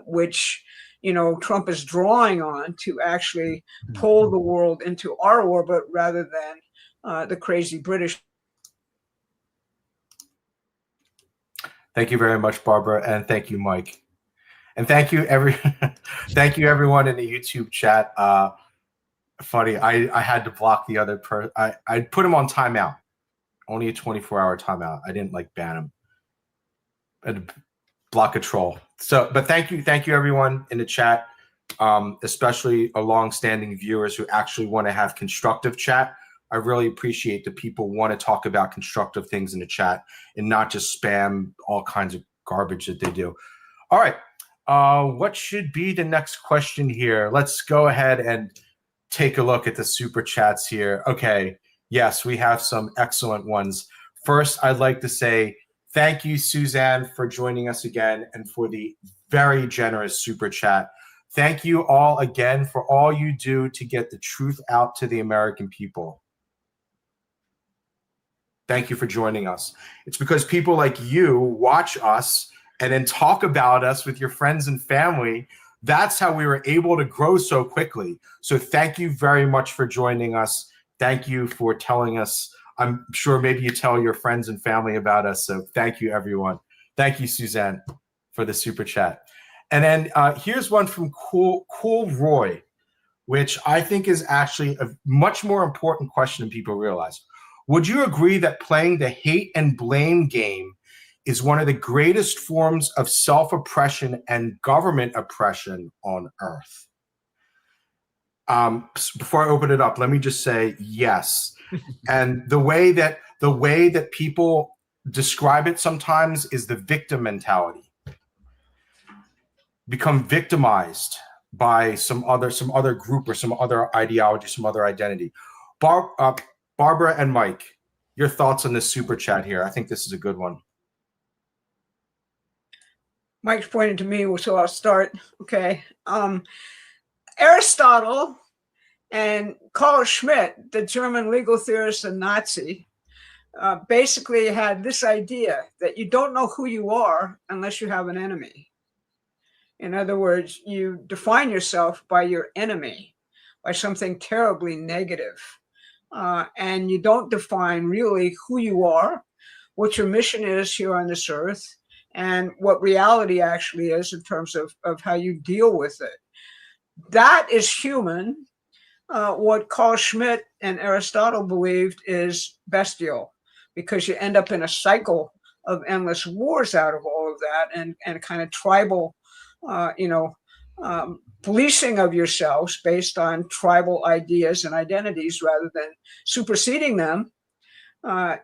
which Trump is drawing on to actually pull the world into our orbit rather than the crazy British. Thank you very much, Barbara, and thank you, Mike. And thank you thank you everyone in the YouTube chat. Funny, I had to block the other person. I put him on timeout, only a 24-hour timeout. I didn't like ban him. I had to block a troll. So, but thank you everyone in the chat, especially our long-standing viewers who actually want to have constructive chat. I really appreciate the people who want to talk about constructive things in the chat and not just spam all kinds of garbage that they do. All right. What should be the next question here? Let's go ahead and take a look at the super chats here. Okay. Yes, we have some excellent ones. First, I'd like to say thank you, Suzanne, for joining us again and for the very generous super chat. Thank you all again for all you do to get the truth out to the American people. Thank you for joining us. It's because people like you watch us and then talk about us with your friends and family. That's how we were able to grow so quickly. So thank you very much for joining us. Thank you for telling us. I'm sure maybe you tell your friends and family about us. So thank you, everyone. Thank you, Suzanne, for the super chat. And then here's one from Cool Roy, which I think is actually a much more important question than people realize. Would you agree that playing the hate and blame game is one of the greatest forms of self-oppression and government oppression on earth? Before I open it up, let me just say yes. And the way that people describe it sometimes is the victim mentality. Become victimized by some other group or some other ideology, some other identity. Barbara and Mike, your thoughts on this super chat here. I think this is a good one. Mike's pointing to me, so I'll start. Okay. Aristotle and Carl Schmitt, the German legal theorist and Nazi, basically had this idea that you don't know who you are unless you have an enemy. In other words, you define yourself by your enemy, by something terribly negative. And you don't define really who you are, what your mission is here on this earth, and what reality actually is in terms of how you deal with it. That is human. What Carl Schmitt and Aristotle believed is bestial, because you end up in a cycle of endless wars out of all of that, and kind of tribal, policing of yourselves based on tribal ideas and identities rather than superseding them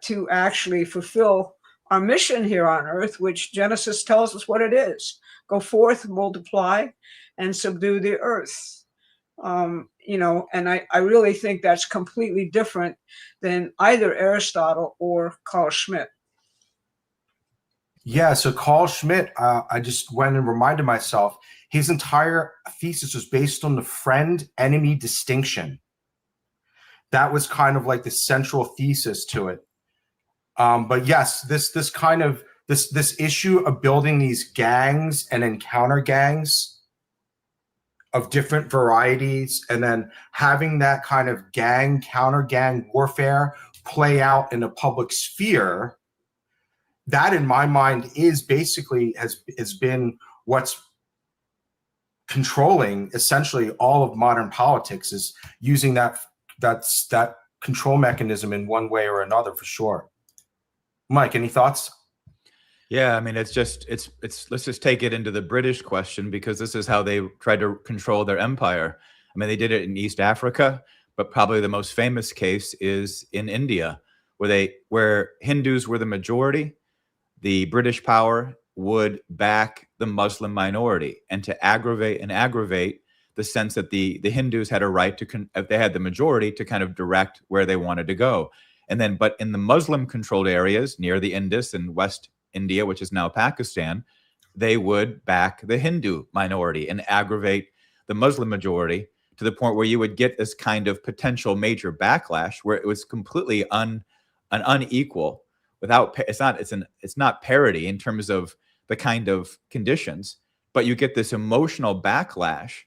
to actually fulfill our mission here on earth, which Genesis tells us what it is. Go forth, multiply, and subdue the earth. And I really think that's completely different than either Aristotle or Carl Schmitt. Yeah, so Carl Schmitt, I just went and reminded myself, his entire thesis was based on the friend-enemy distinction. That was kind of like the central thesis to it. But yes, this issue of building these gangs and then counter gangs of different varieties, and then having that kind of gang, counter gang warfare play out in a public sphere, that in my mind is basically has been what's controlling essentially all of modern politics, is using that control mechanism in one way or another, for sure. Mike, any thoughts? Yeah, I mean, let's just take it into the British question, because this is how they tried to control their empire. I mean, they did it in East Africa, but probably the most famous case is in India, where Hindus were the majority. The British power would back the Muslim minority, and to aggravate the sense that the Hindus had a right to, if they had the majority, to kind of direct where they wanted to go. And then, but in the Muslim controlled areas near the Indus and West India, which is now Pakistan, they would back the Hindu minority and aggravate the Muslim majority, to the point where you would get this kind of potential major backlash where it was completely unequal. It's not parity in terms of the kind of conditions, but you get this emotional backlash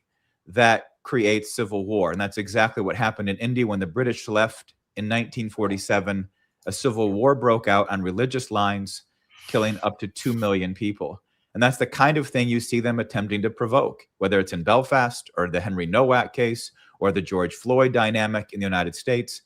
that creates civil war. And that's exactly what happened in India when the British left in 1947. A civil war broke out on religious lines, killing up to 2 million people. And that's the kind of thing you see them attempting to provoke, whether it's in Belfast or the Henry Nowak case or the George Floyd dynamic in the United States.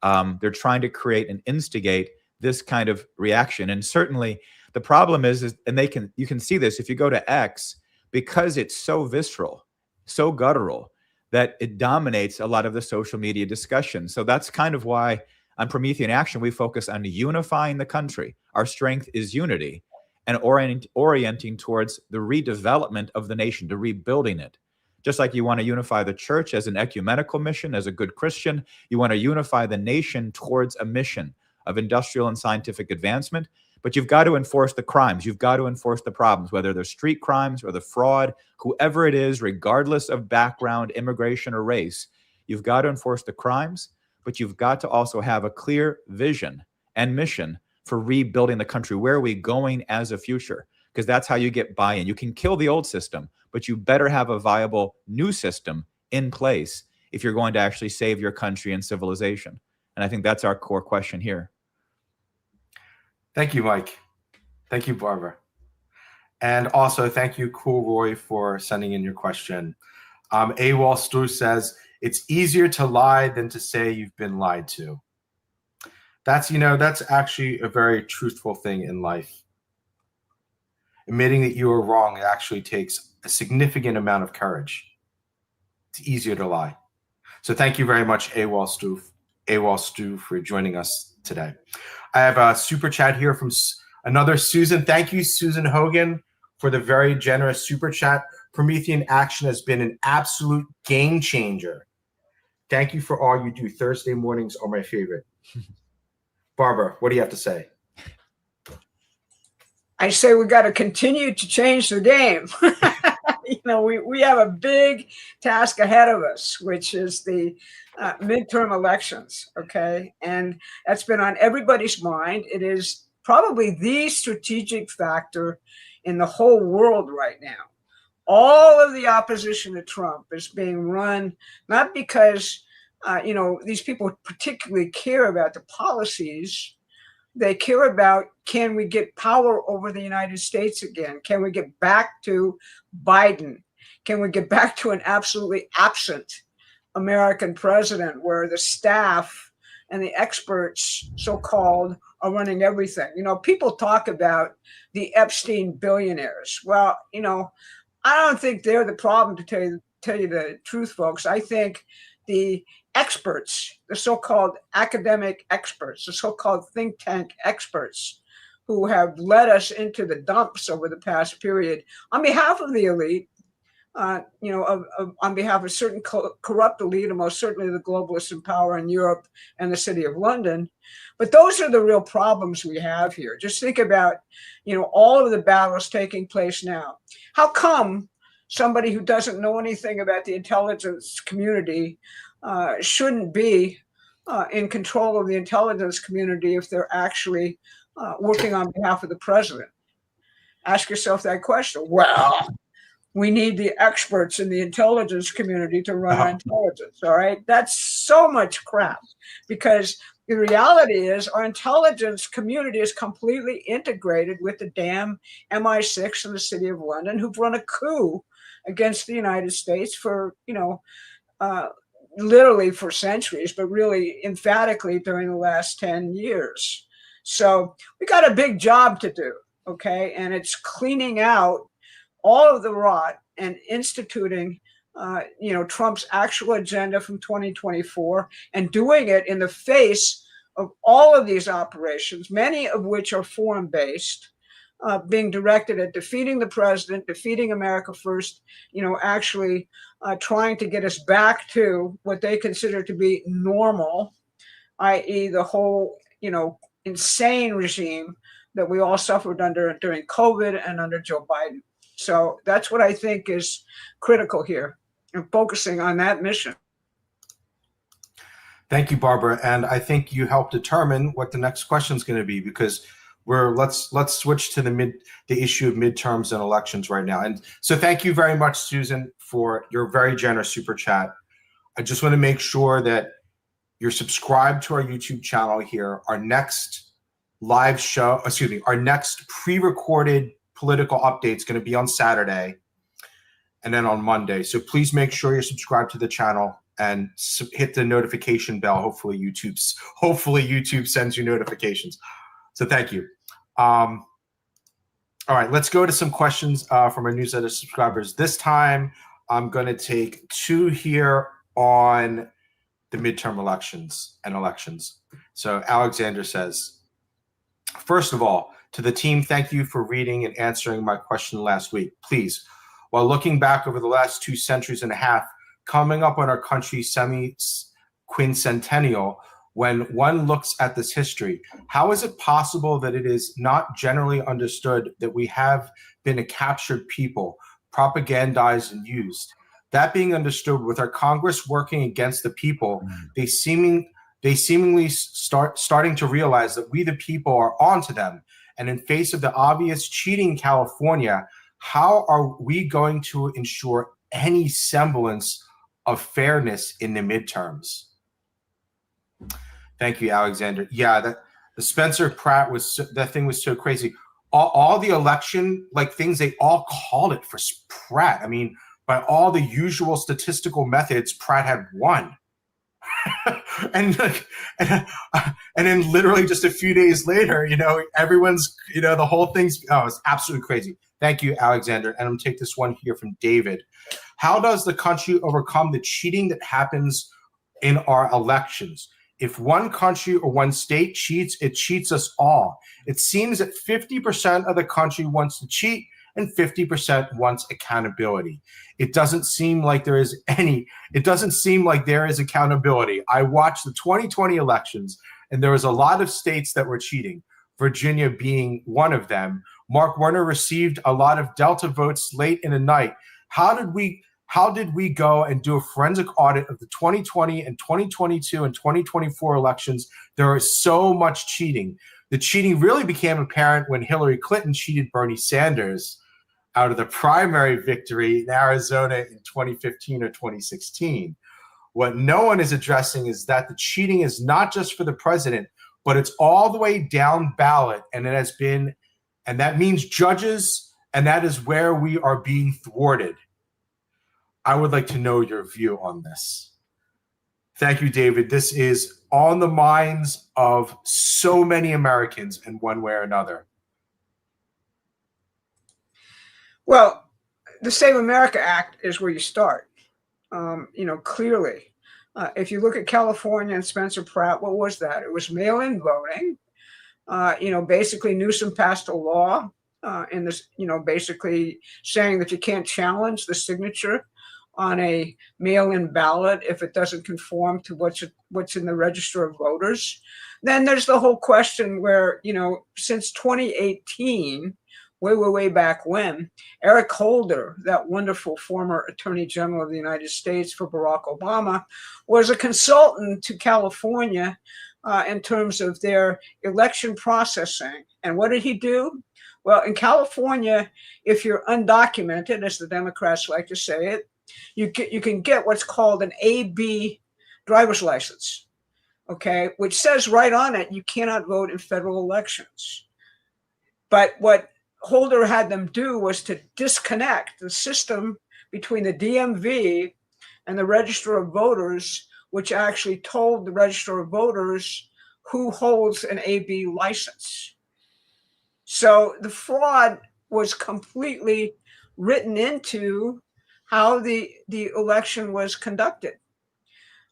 They're trying to create and instigate this kind of reaction. And certainly the problem is and you can see this if you go to X, because it's so visceral, so guttural, that it dominates a lot of the social media discussion. So that's kind of why on Promethean Action, we focus on unifying the country. Our strength is unity and orienting towards the redevelopment of the nation, to rebuilding it. Just like you want to unify the church as an ecumenical mission, as a good Christian, you want to unify the nation towards a mission of industrial and scientific advancement. But you've got to enforce the crimes. You've got to enforce the problems, whether they're street crimes or the fraud, whoever it is, regardless of background, immigration, or race. You've got to enforce the crimes, but you've got to also have a clear vision and mission for rebuilding the country. Where are we going as a future? Because that's how you get buy-in. You can kill the old system, but you better have a viable new system in place if you're going to actually save your country and civilization. And I think that's our core question here. Thank you, Mike. Thank you, Barbara. And also thank you, Cool Roy, for sending in your question. AWOL Stu says, it's easier to lie than to say you've been lied to. That's actually a very truthful thing in life. Admitting that you were wrong, it actually takes a significant amount of courage. It's easier to lie. So thank you very much, AWOL Stu, for joining us today. I have a super chat here from another Susan. Thank you, Susan Hogan, for the very generous super chat. Promethean Action has been an absolute game changer. Thank you for all you do. Thursday mornings are my favorite. Barbara, what do you have to say? I say we got to continue to change the game. We have a big task ahead of us, which is the midterm elections, okay? And that's been on everybody's mind. It is probably the strategic factor in the whole world right now. All of the opposition to Trump is being run not because, these people particularly care about the policies. They care about, can we get power over the United States again? Can we get back to Biden? Can we get back to an absolutely absent American president where the staff and the experts, so-called, are running everything? People talk about the Epstein billionaires. Well, I don't think they're the problem, to tell you the truth, folks. I think the experts, the so-called academic experts, the so-called think tank experts who have led us into the dumps over the past period on behalf of the elite, on behalf of certain corrupt elite, and most certainly the globalists in power in Europe and the City of London. But those are the real problems we have here. Just think about, all of the battles taking place now. How come somebody who doesn't know anything about the intelligence community shouldn't be in control of the intelligence community if they're actually working on behalf of the president? Ask yourself that question. Well, we need the experts in the intelligence community to run our intelligence, all right? That's so much crap, because the reality is our intelligence community is completely integrated with the damn MI6 and the City of London, who've run a coup against the United States for, literally for centuries, but really emphatically during the last 10 years. So we got a big job to do, okay? And it's cleaning out all of the rot and instituting, Trump's actual agenda from 2024, and doing it in the face of all of these operations, many of which are foreign-based, being directed at defeating the president, defeating America first, actually trying to get us back to what they consider to be normal, i.e. the whole, insane regime that we all suffered under during COVID and under Joe Biden. So that's what I think is critical here, and focusing on that mission. Thank you, Barbara. And I think you helped determine what the next question is going to be, because let's switch to the issue of midterms and elections right now. And so thank you very much, Susan, for your very generous super chat. I just want to make sure that you're subscribed to our YouTube channel here. Our next live show, our next pre-recorded political updates going to be on Saturday and then on Monday. So please make sure you're subscribed to the channel and hit the notification bell. Hopefully YouTube sends you notifications. So thank you. All right, let's go to some questions from our newsletter subscribers. This time, I'm going to take 2 here on the midterm elections. So Alexander says, first of all, to the team, thank you for reading and answering my question last week. Please, while looking back over the last 2 centuries and a half, coming up on our country's semi-quincentennial, when one looks at this history, how is it possible that it is not generally understood that we have been a captured people, propagandized and used? That being understood, with our Congress working against the people, they seemingly starting to realize that we the people are onto them. And in face of the obvious cheating in California, how are we going to ensure any semblance of fairness in the midterms? Thank you, Alexander. Yeah, the Spencer Pratt that thing was so crazy. All the election things, they all called it for Pratt. I mean, by all the usual statistical methods, Pratt had won. and then literally just a few days later, everyone's, the whole thing's, it's absolutely crazy. Thank you, Alexander. And I'm going to take this one here from David. How does the country overcome the cheating that happens in our elections? If one country or one state cheats, it cheats us all. It seems that 50% of the country wants to cheat and 50% wants accountability. It doesn't seem like there is accountability. I watched the 2020 elections, and there was a lot of states that were cheating, Virginia being one of them. Mark Warner received a lot of Delta votes late in the night. How did we go and do a forensic audit of the 2020 and 2022 and 2024 elections? There is so much cheating. The cheating really became apparent when Hillary Clinton cheated Bernie Sanders out of the primary victory in Arizona in 2015 or 2016. What no one is addressing is that the cheating is not just for the president, but it's all the way down ballot, and that means judges, and that is where we are being thwarted. I would like to know your view on this. Thank you, David. This is on the minds of so many Americans in one way or another. Well, the Save America Act is where you start. Clearly, if you look at California and Spencer Pratt, what was that? It was mail-in voting. Basically Newsom passed a law in this, basically saying that you can't challenge the signature on a mail-in ballot if it doesn't conform to what's in the register of voters. Then there's the whole question where, since 2018, way back when, Eric Holder, that wonderful former Attorney General of the United States for Barack Obama, was a consultant to California in terms of their election processing. And what did he do? Well, in California, if you're undocumented, as the Democrats like to say it, you can get what's called an AB driver's license, okay, which says right on it you cannot vote in federal elections. But what Holder had them do was to disconnect the system between the DMV and the Register of Voters, which actually told the Register of Voters who holds an AB license. So the fraud was completely written into how the election was conducted.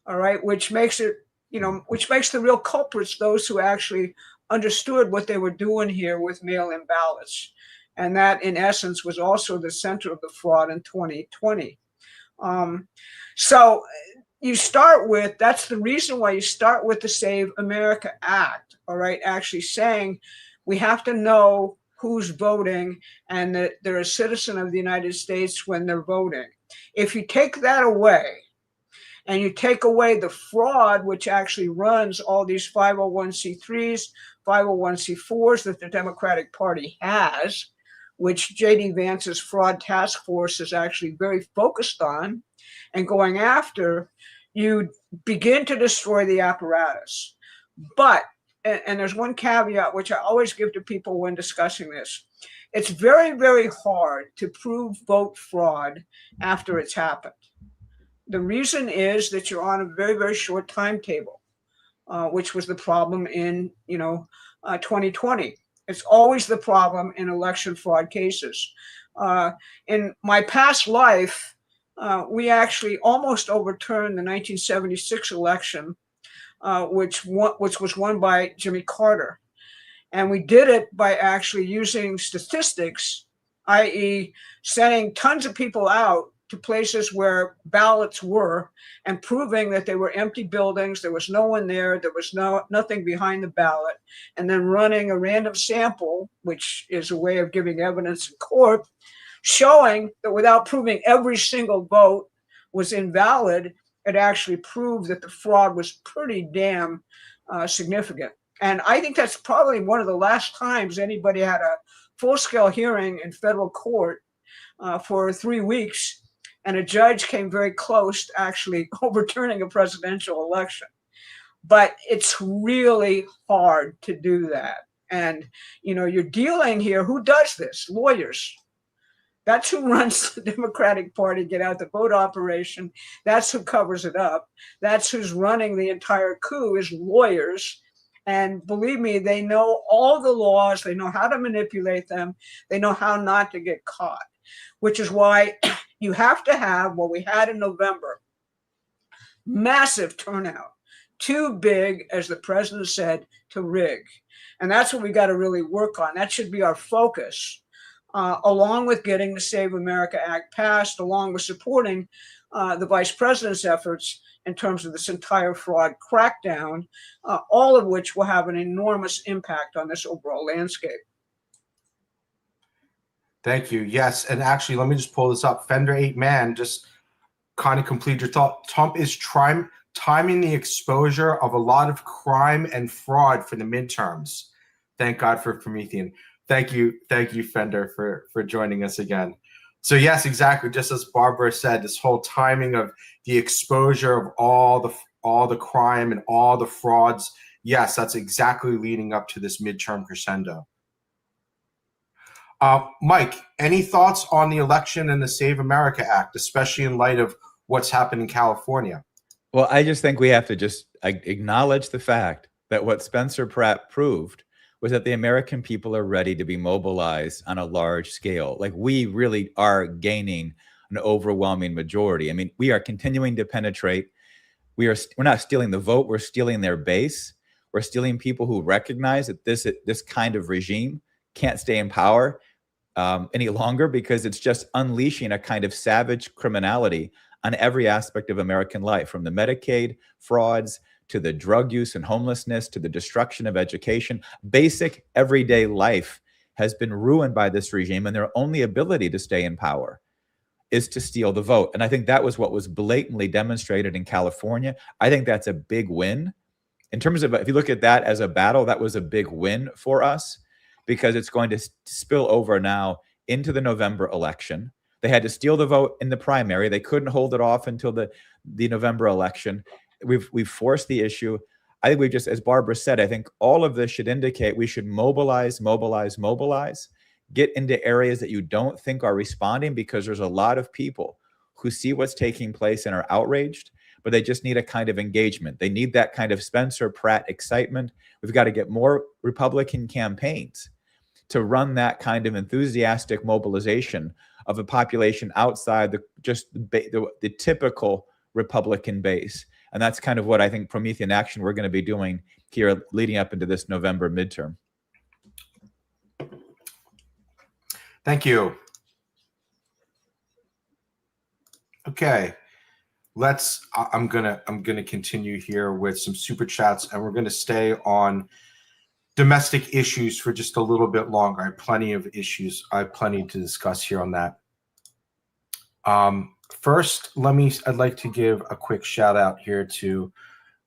All right, which makes the real culprits those who actually understood what they were doing here with mail-in ballots. And that, in essence, was also the center of the fraud in 2020. So you start with, that's the reason why you start with the Save America Act, all right, actually saying we have to know who's voting and that they're a citizen of the United States when they're voting. If you take that away, and you take away the fraud, which actually runs all these 501c3s, 501c4s that the Democratic Party has, which J.D. Vance's fraud task force is actually very focused on and going after, you begin to destroy the apparatus. But and there's one caveat which I always give to people when discussing this. It's very, very hard to prove vote fraud after it's happened. The reason is that you're on a very, very short timetable, which was the problem in 2020. It's always the problem in election fraud cases. In my past life, we actually almost overturned the 1976 election, which was won by Jimmy Carter. And we did it by actually using statistics, i.e. sending tons of people out to places where ballots were and proving that they were empty buildings, there was no one there was nothing behind the ballot, and then running a random sample, which is a way of giving evidence in court, showing that without proving every single vote was invalid, it actually proved that the fraud was pretty damn significant. And I think that's probably one of the last times anybody had a full-scale hearing in federal court for 3 weeks, and a judge came very close to actually overturning a presidential election. But it's really hard to do that. And, you're dealing here, who does this? Lawyers. That's who runs the Democratic Party, get out the vote operation. That's who covers it up. That's who's running the entire coup, is lawyers. And believe me, they know all the laws. They know how to manipulate them. They know how not to get caught, which is why you have to have what we had in November, massive turnout, too big, as the president said, to rig. And that's what we got to really work on. That should be our focus, along with getting the Save America Act passed, along with supporting the vice president's efforts in terms of this entire fraud crackdown, all of which will have an enormous impact on this overall landscape. Thank you. Yes, and actually, let me just pull this up. Fender 8Man, just kind of complete your thought. Trump is timing the exposure of a lot of crime and fraud for the midterms. Thank God for Promethean. Thank you, Fender, for joining us again. So yes, exactly. Just as Barbara said, this whole timing of the exposure of all the crime and all the frauds. Yes, that's exactly leading up to this midterm crescendo. Mike, any thoughts on the election and the Save America Act, especially in light of what's happened in California? Well, I just think we have to just acknowledge the fact that what Spencer Pratt proved was that the American people are ready to be mobilized on a large scale. Like, we really are gaining an overwhelming majority. I mean, we are continuing to penetrate. We're not stealing the vote. We're stealing their base. We're stealing people who recognize that this kind of regime can't stay in power any longer, because it's just unleashing a kind of savage criminality on every aspect of American life, from the Medicaid frauds to the drug use and homelessness, to the destruction of education. Basic everyday life has been ruined by this regime, and their only ability to stay in power is to steal the vote. And I think that was what was blatantly demonstrated in California. I think that's a big win. In terms of, if you look at that as a battle, that was a big win for us, because it's going to spill over now into the November election. They had to steal the vote in the primary. They couldn't hold it off until the November election. We've forced the issue. I think we just, as Barbara said, I think all of this should indicate we should mobilize, get into areas that you don't think are responding, because there's a lot of people who see what's taking place and are outraged, but they just need a kind of engagement. They need that kind of Spencer Pratt excitement. We've got to get more Republican campaigns to run that kind of enthusiastic mobilization of a population outside the typical Republican base. And that's kind of what I think Promethean Action we're going to be doing here leading up into this November midterm. Thank you. Okay, I'm gonna continue here with some super chats, and we're gonna stay on domestic issues for just a little bit longer. I have plenty of issues. I have plenty to discuss here on that. First, I'd like to give a quick shout out here to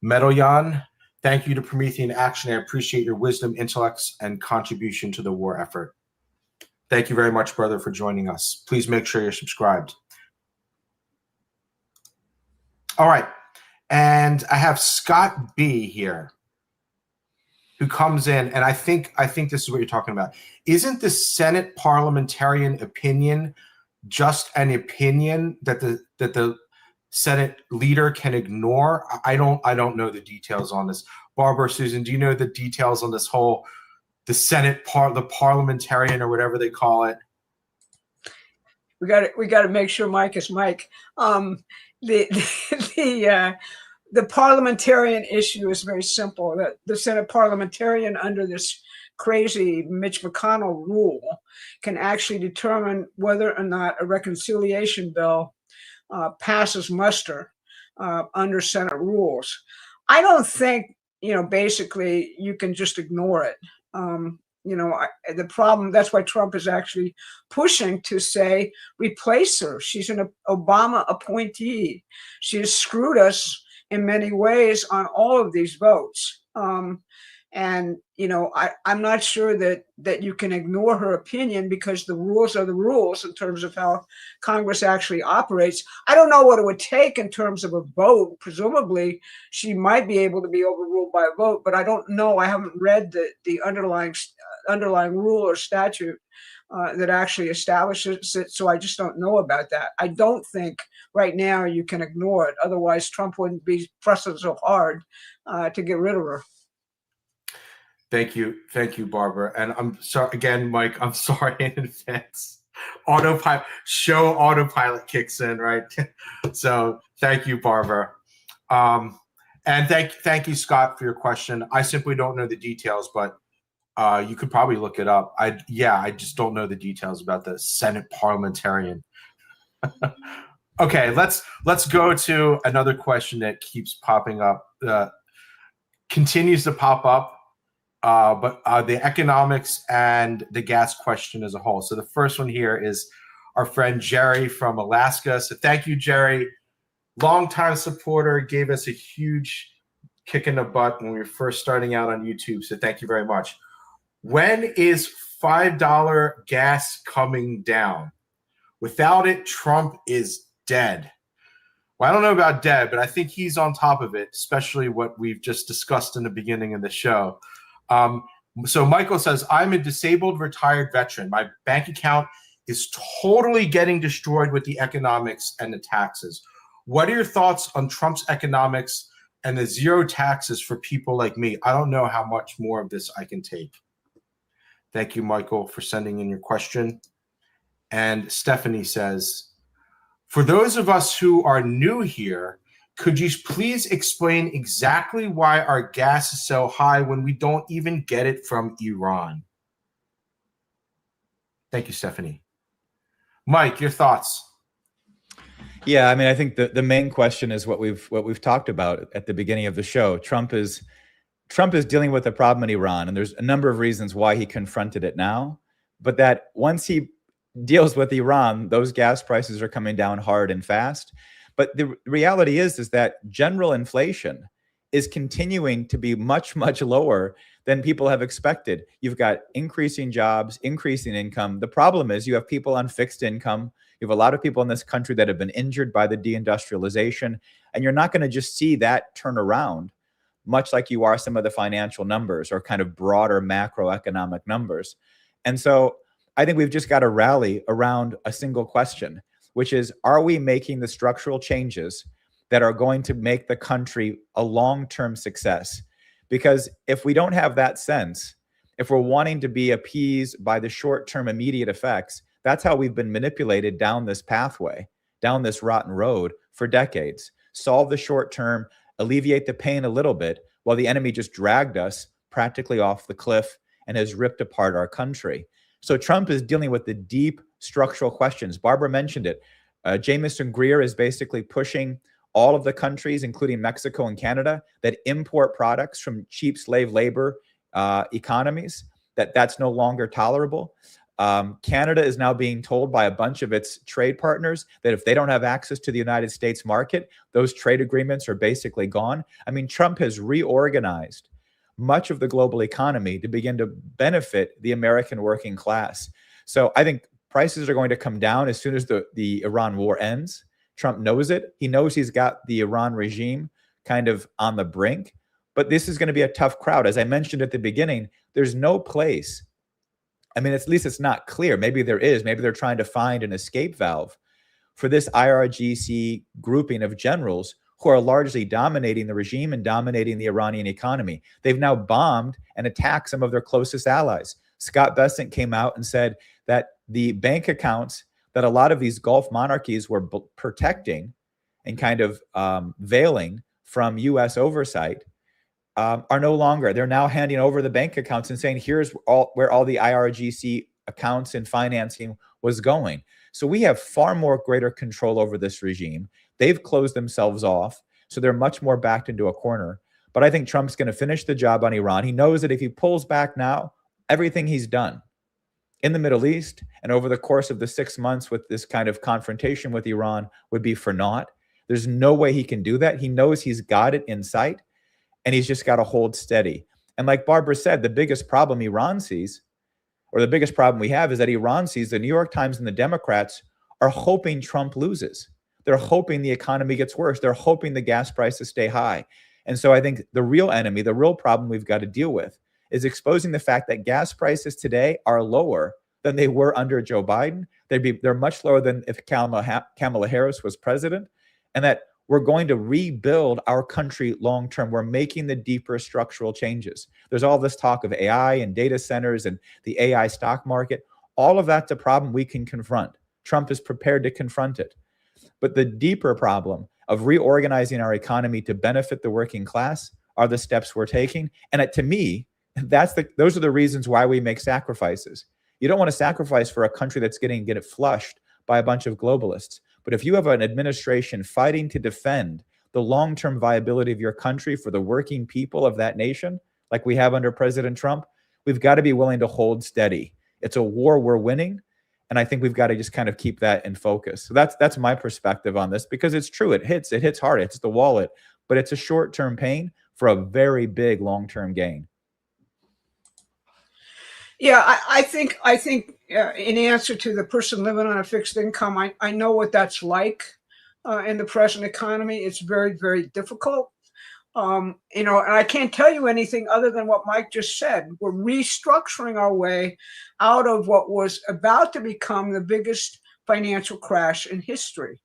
Medallion. Thank you to Promethean Action. I appreciate your wisdom, intellects, and contribution to the war effort. Thank you very much, brother, for joining us. Please make sure you're subscribed. All right. And I have Scott B here. who comes in, and I think this is what you're talking about. Isn't the Senate parliamentarian opinion just an opinion that the Senate leader can ignore? I don't know the details on this. Barbara, Susan, do you know the details on this whole the Senate the parliamentarian or whatever they call it? We got to make sure Mike is Mike. The parliamentarian issue is very simple. That the Senate parliamentarian under this crazy Mitch McConnell rule can actually determine whether or not a reconciliation bill passes muster under Senate rules. I don't think, basically you can just ignore it. The problem, that's why Trump is actually pushing to say, replace her. She's an Obama appointee. She has screwed us in many ways on all of these votes. I'm not sure that you can ignore her opinion, because the rules are the rules in terms of how Congress actually operates. I don't know what it would take in terms of a vote. Presumably, she might be able to be overruled by a vote, but I don't know. I haven't read the underlying rule or statute that actually establishes it, so I just don't know about that. I don't think right now you can ignore it. Otherwise, Trump wouldn't be pressing so hard to get rid of her. Thank you, Barbara. And I'm sorry again, Mike. I'm sorry in advance. Autopilot kicks in, right? So thank you, Barbara, and thank you, Scott, for your question. I simply don't know the details, but you could probably look it up. I just don't know the details about the Senate parliamentarian. Okay, let's go to another question that keeps popping up, continues to pop up. But the economics and the gas question as a whole. So the first one here is our friend Jerry from Alaska. So thank you, Jerry. Longtime supporter, gave us a huge kick in the butt when we were first starting out on YouTube. So thank you very much. When is $5 gas coming down? Without it, Trump is dead. Well, I don't know about dead, but I think he's on top of it, especially what we've just discussed in the beginning of the show. So Michael says, I'm a disabled retired veteran. My bank account is totally getting destroyed with the economics and the taxes. What are your thoughts on Trump's economics and the zero taxes for people like me? I don't know how much more of this I can take. Thank you, Michael, for sending in your question. And Stephanie says, for those of us who are new here, could you please explain exactly why our gas is so high when we don't even get it from Iran? Thank you, Stephanie. Mike, your thoughts? Yeah, I mean, I think the main question is what we've talked about at the beginning of the show. Trump is dealing with a problem in Iran, and there's a number of reasons why he confronted it now. But that once he deals with Iran, those gas prices are coming down hard and fast. But the reality is that general inflation is continuing to be much, much lower than people have expected. You've got increasing jobs, increasing income. The problem is you have people on fixed income. You have a lot of people in this country that have been injured by the deindustrialization, and you're not going to just see that turn around, much like you are some of the financial numbers or kind of broader macroeconomic numbers. And so I think we've just got to rally around a single question, which is, are we making the structural changes that are going to make the country a long-term success? Because if we don't have that sense, if we're wanting to be appeased by the short-term immediate effects, that's how we've been manipulated down this pathway, down this rotten road for decades. Solve the short term, alleviate the pain a little bit, while the enemy just dragged us practically off the cliff and has ripped apart our country. So Trump is dealing with the deep structural questions. Barbara mentioned it. Jamieson Greer is basically pushing all of the countries, including Mexico and Canada, that import products from cheap slave labor economies, that's no longer tolerable. Canada is now being told by a bunch of its trade partners that if they don't have access to the United States market, those trade agreements are basically gone. I mean, Trump has reorganized much of the global economy to begin to benefit the American working class. So I think prices are going to come down as soon as the Iran war ends. Trump knows it. He knows he's got the Iran regime kind of on the brink. But this is going to be a tough crowd. As I mentioned at the beginning, there's no place. I mean, at least it's not clear. Maybe there is. Maybe they're trying to find an escape valve for this IRGC grouping of generals who are largely dominating the regime and dominating the Iranian economy. They've now bombed and attacked some of their closest allies. Scott Bessent came out and said that the bank accounts that a lot of these Gulf monarchies were protecting and kind of veiling from U.S. oversight are no longer. They're now handing over the bank accounts and saying, here's where all the IRGC accounts and financing was going. So we have far more greater control over this regime. They've closed themselves off, so they're much more backed into a corner. But I think Trump's going to finish the job on Iran. He knows that if he pulls back now, everything he's done in the Middle East and over the course of the 6 months with this kind of confrontation with Iran would be for naught. There's no way he can do that. He knows he's got it in sight, and he's just got to hold steady. And like Barbara said, the biggest problem Iran sees, or the biggest problem we have, is that Iran sees the New York Times and the Democrats are hoping Trump loses. They're hoping the economy gets worse. They're hoping the gas prices stay high. And so I think the real enemy, the real problem we've got to deal with is exposing the fact that gas prices today are lower than they were under Joe Biden. They're much lower than if Kamala Harris was president, and that we're going to rebuild our country long term. We're making the deeper structural changes. There's all this talk of AI and data centers and the AI stock market. All of that's a problem we can confront. Trump is prepared to confront it. But the deeper problem of reorganizing our economy to benefit the working class are the steps we're taking. And to me, those are the reasons why we make sacrifices. You don't want to sacrifice for a country that's get it flushed by a bunch of globalists. But if you have an administration fighting to defend the long-term viability of your country for the working people of that nation, like we have under President Trump, we've got to be willing to hold steady. It's a war we're winning, and I think we've got to just kind of keep that in focus. So that's my perspective on this, because it's true. It hits hard. It hits the wallet, but it's a short-term pain for a very big long-term gain. Yeah, I think in answer to the person living on a fixed income, I know what that's like in the present economy. It's very, very difficult. And I can't tell you anything other than what Mike just said. We're restructuring our way out of what was about to become the biggest financial crash in history.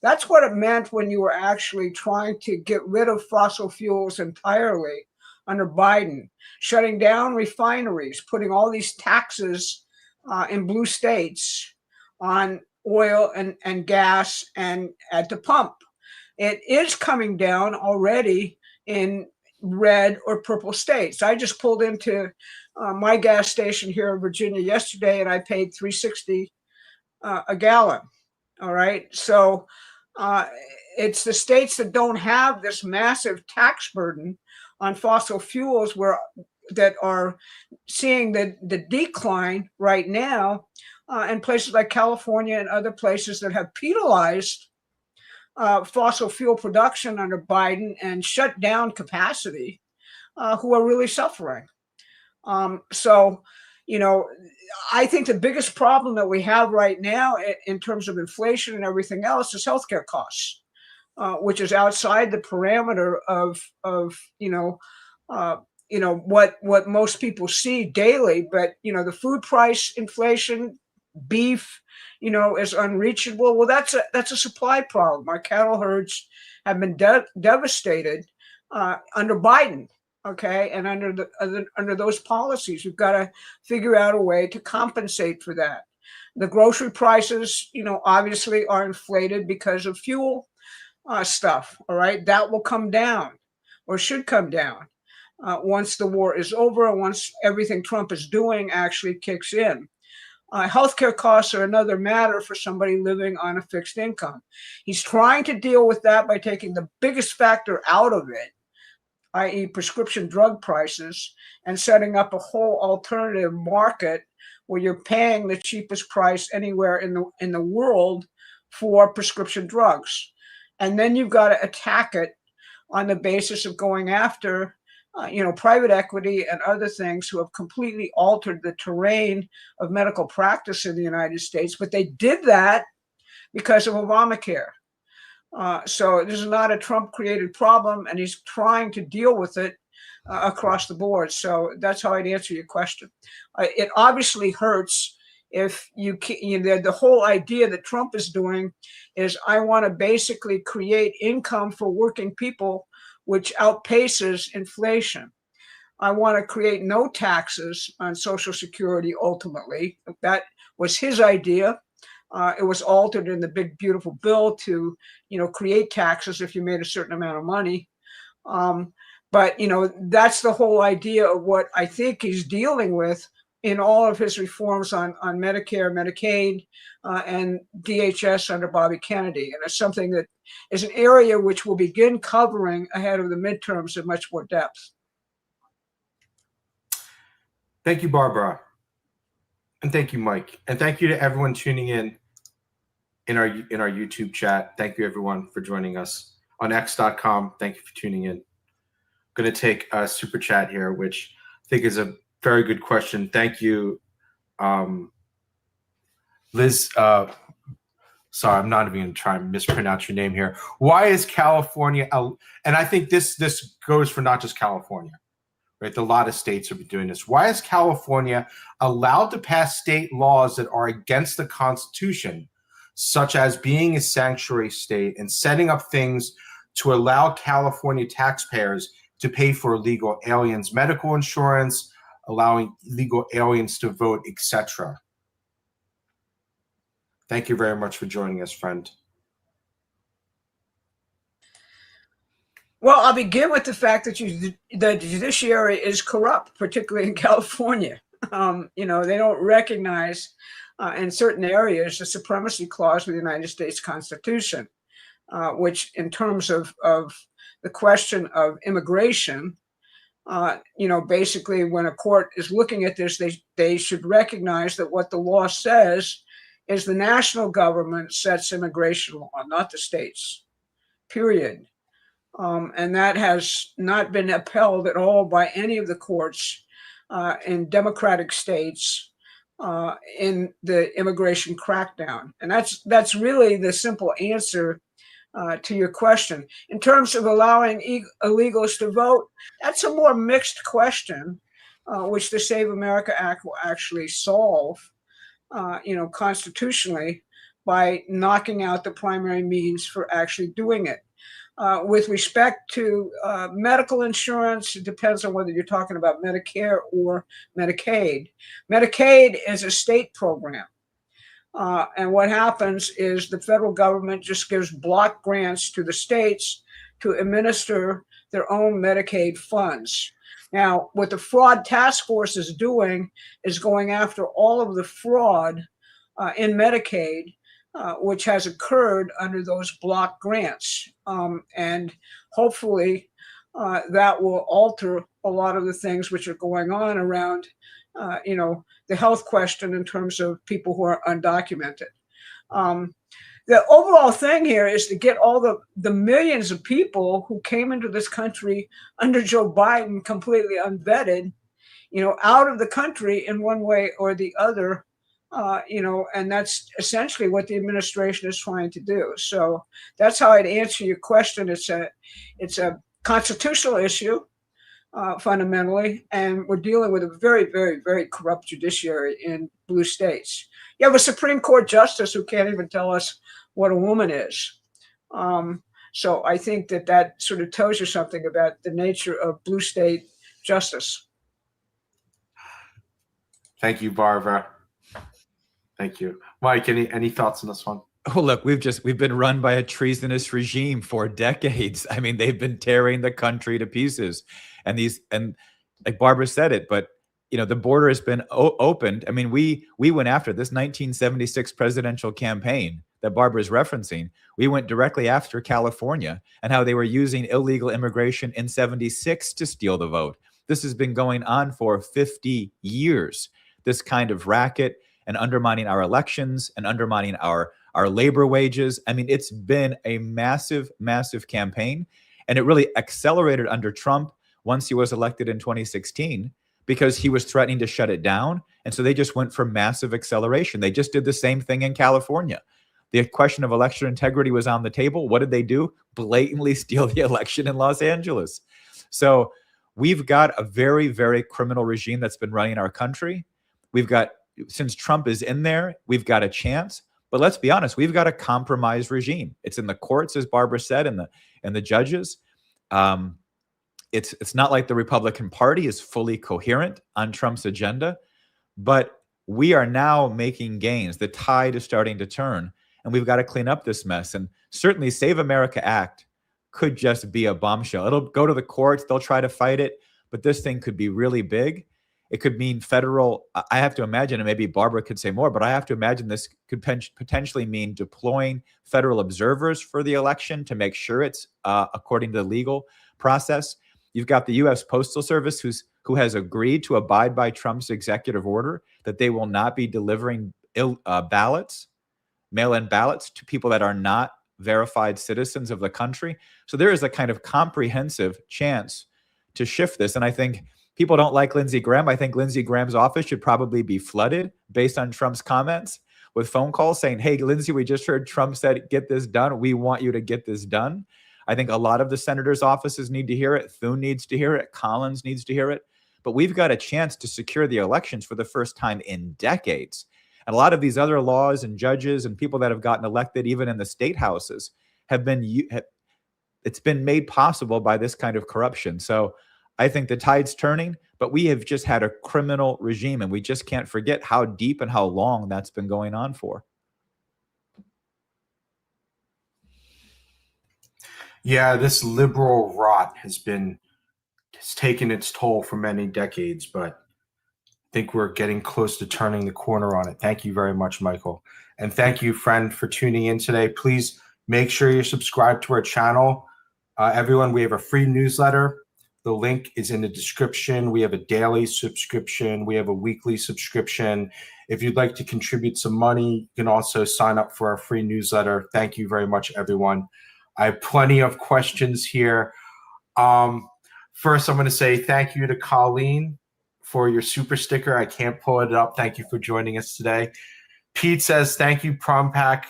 That's what it meant when you were actually trying to get rid of fossil fuels entirely under Biden, shutting down refineries, putting all these taxes in blue states on oil and gas and at the pump. It is coming down already in red or purple states. I just pulled into my gas station here in Virginia yesterday, and I paid $3.60 a gallon. All right. So it's the states that don't have this massive tax burden on fossil fuels that are seeing the decline right now, and places like California and other places that have penalized fossil fuel production under Biden and shut down capacity, who are really suffering. So, I think the biggest problem that we have right now in terms of inflation and everything else is healthcare costs, which is outside the parameter of what most people see daily. But the food price inflation, beef, is unreachable. Well, that's a supply problem. Our cattle herds have been devastated under Biden. Okay, and under those policies, we've got to figure out a way to compensate for that. The grocery prices, obviously are inflated because of fuel stuff. All right, that will come down, or should come down, once the war is over, and once everything Trump is doing actually kicks in. Healthcare costs are another matter for somebody living on a fixed income. He's trying to deal with that by taking the biggest factor out of it, i.e. prescription drug prices, and setting up a whole alternative market where you're paying the cheapest price anywhere in the world for prescription drugs. And then you've got to attack it on the basis of going after private equity and other things who have completely altered the terrain of medical practice in the United States. But they did that because of Obamacare. So this is not a Trump-created problem, and he's trying to deal with it across the board. So that's how I'd answer your question. It obviously hurts if the whole idea that Trump is doing is, I want to basically create income for working people, which outpaces inflation. I want to create no taxes on Social Security ultimately. That was his idea. It was altered in the big, beautiful bill to, create taxes if you made a certain amount of money. But, that's the whole idea of what I think he's dealing with in all of his reforms on Medicare, Medicaid, and DHS under Bobby Kennedy. And it's something that is an area which we'll begin covering ahead of the midterms in much more depth. Thank you, Barbara. And thank you, Mike. And thank you to everyone tuning in our YouTube chat. Thank you, everyone, for joining us on x.com. Thank you for tuning in. I'm going to take a super chat here, which I think is a very good question. Thank you, Liz. Sorry, I'm not even going to try and mispronounce your name here. Why is California, and I think this goes for not just California, right? A lot of states have been doing this. Why is California allowed to pass state laws that are against the Constitution, such as being a sanctuary state and setting up things to allow California taxpayers to pay for illegal aliens' medical insurance, allowing illegal aliens to vote, etc.? Thank you very much for joining us, friend. Well, I'll begin with the fact that the judiciary is corrupt, particularly in California. They don't recognize in certain areas the supremacy clause of the United States Constitution, which in terms of the question of immigration, basically when a court is looking at this, they should recognize that what the law says is the national government sets immigration law, not the states, period. And that has not been upheld at all by any of the courts in democratic states in the immigration crackdown. And that's really the simple answer to your question. In terms of allowing illegals to vote, that's a more mixed question, which the Save America Act will actually solve, constitutionally, by knocking out the primary means for actually doing it. With respect to medical insurance, it depends on whether you're talking about Medicare or Medicaid. Medicaid is a state program. And what happens is the federal government just gives block grants to the states to administer their own Medicaid funds. Now, what the fraud task force is doing is going after all of the fraud in Medicaid, which has occurred under those block grants. And hopefully that will alter a lot of the things which are going on around, the health question in terms of people who are undocumented. The overall thing here is to get all the millions of people who came into this country under Joe Biden completely unvetted, out of the country in one way or the other. And that's essentially what the administration is trying to do. So that's how I'd answer your question. It's a constitutional issue, fundamentally, and we're dealing with a very, very, very corrupt judiciary in blue states. You have a Supreme Court justice who can't even tell us what a woman is. So I think that sort of tells you something about the nature of blue state justice. Thank you, Barbara. Thank you, Mike. Any thoughts on this one? Oh, look, we've been run by a treasonous regime for decades. I mean, they've been tearing the country to pieces, and like Barbara said it, but the border has been opened. I mean, we went after this 1976 presidential campaign that Barbara is referencing. We went directly after California and how they were using illegal immigration in '76 to steal the vote. This has been going on for 50 years. This kind of racket and undermining our elections and undermining our labor wages. I mean, it's been a massive, massive campaign. And it really accelerated under Trump once he was elected in 2016, because he was threatening to shut it down. And so they just went for massive acceleration. They just did the same thing in California. the question of election integrity was on the table. What did they do? Blatantly steal the election in Los Angeles. So we've got a very, very criminal regime that's been running our country. We've got, since Trump is in there, we've got a chance. But let's be honest, we've got a compromised regime. It's in the courts, as Barbara said, and the judges. It's not like the Republican Party is fully coherent on Trump's agenda, but we are now making gains. The tide is starting to turn, and we've got to clean up this mess. And certainly Save America Act could just be a bombshell. It'll go to the courts. They'll try to fight it, but this thing could be really big. It could mean federal. I have to imagine, and maybe Barbara could say more, but I have to imagine this could potentially mean deploying federal observers for the election to make sure it's according to the legal process. You've got the U.S. Postal Service, who has agreed to abide by Trump's executive order that they will not be delivering ballots, mail-in ballots, to people that are not verified citizens of the country. So there is a kind of comprehensive chance to shift this. And I think people don't like Lindsey Graham. I think Lindsey Graham's office should probably be flooded based on Trump's comments with phone calls saying, hey, Lindsey, we just heard Trump said, get this done. We want you to get this done. I think a lot of the senators' offices need to hear it. Thune needs to hear it. Collins needs to hear it. But we've got a chance to secure the elections for the first time in decades. And a lot of these other laws and judges and people that have gotten elected, even in the state houses, it's been made possible by this kind of corruption. So I think the tide's turning, but we have just had a criminal regime, and we just can't forget how deep and how long that's been going on for. Yeah, this liberal rot has taken its toll for many decades, but I think we're getting close to turning the corner on it. Thank you very much, Michael. And thank you, friend, for tuning in today. Please make sure you're subscribed to our channel. Everyone, we have a free newsletter. The link is in the description. We have a daily subscription. We have a weekly subscription. If you'd like to contribute some money, you can also sign up for our free newsletter. Thank you very much, everyone. I have plenty of questions here. First, I'm going to say thank you to Colleen for your super sticker. I can't pull it up. Thank you for joining us today. Pete says, thank you, Promac.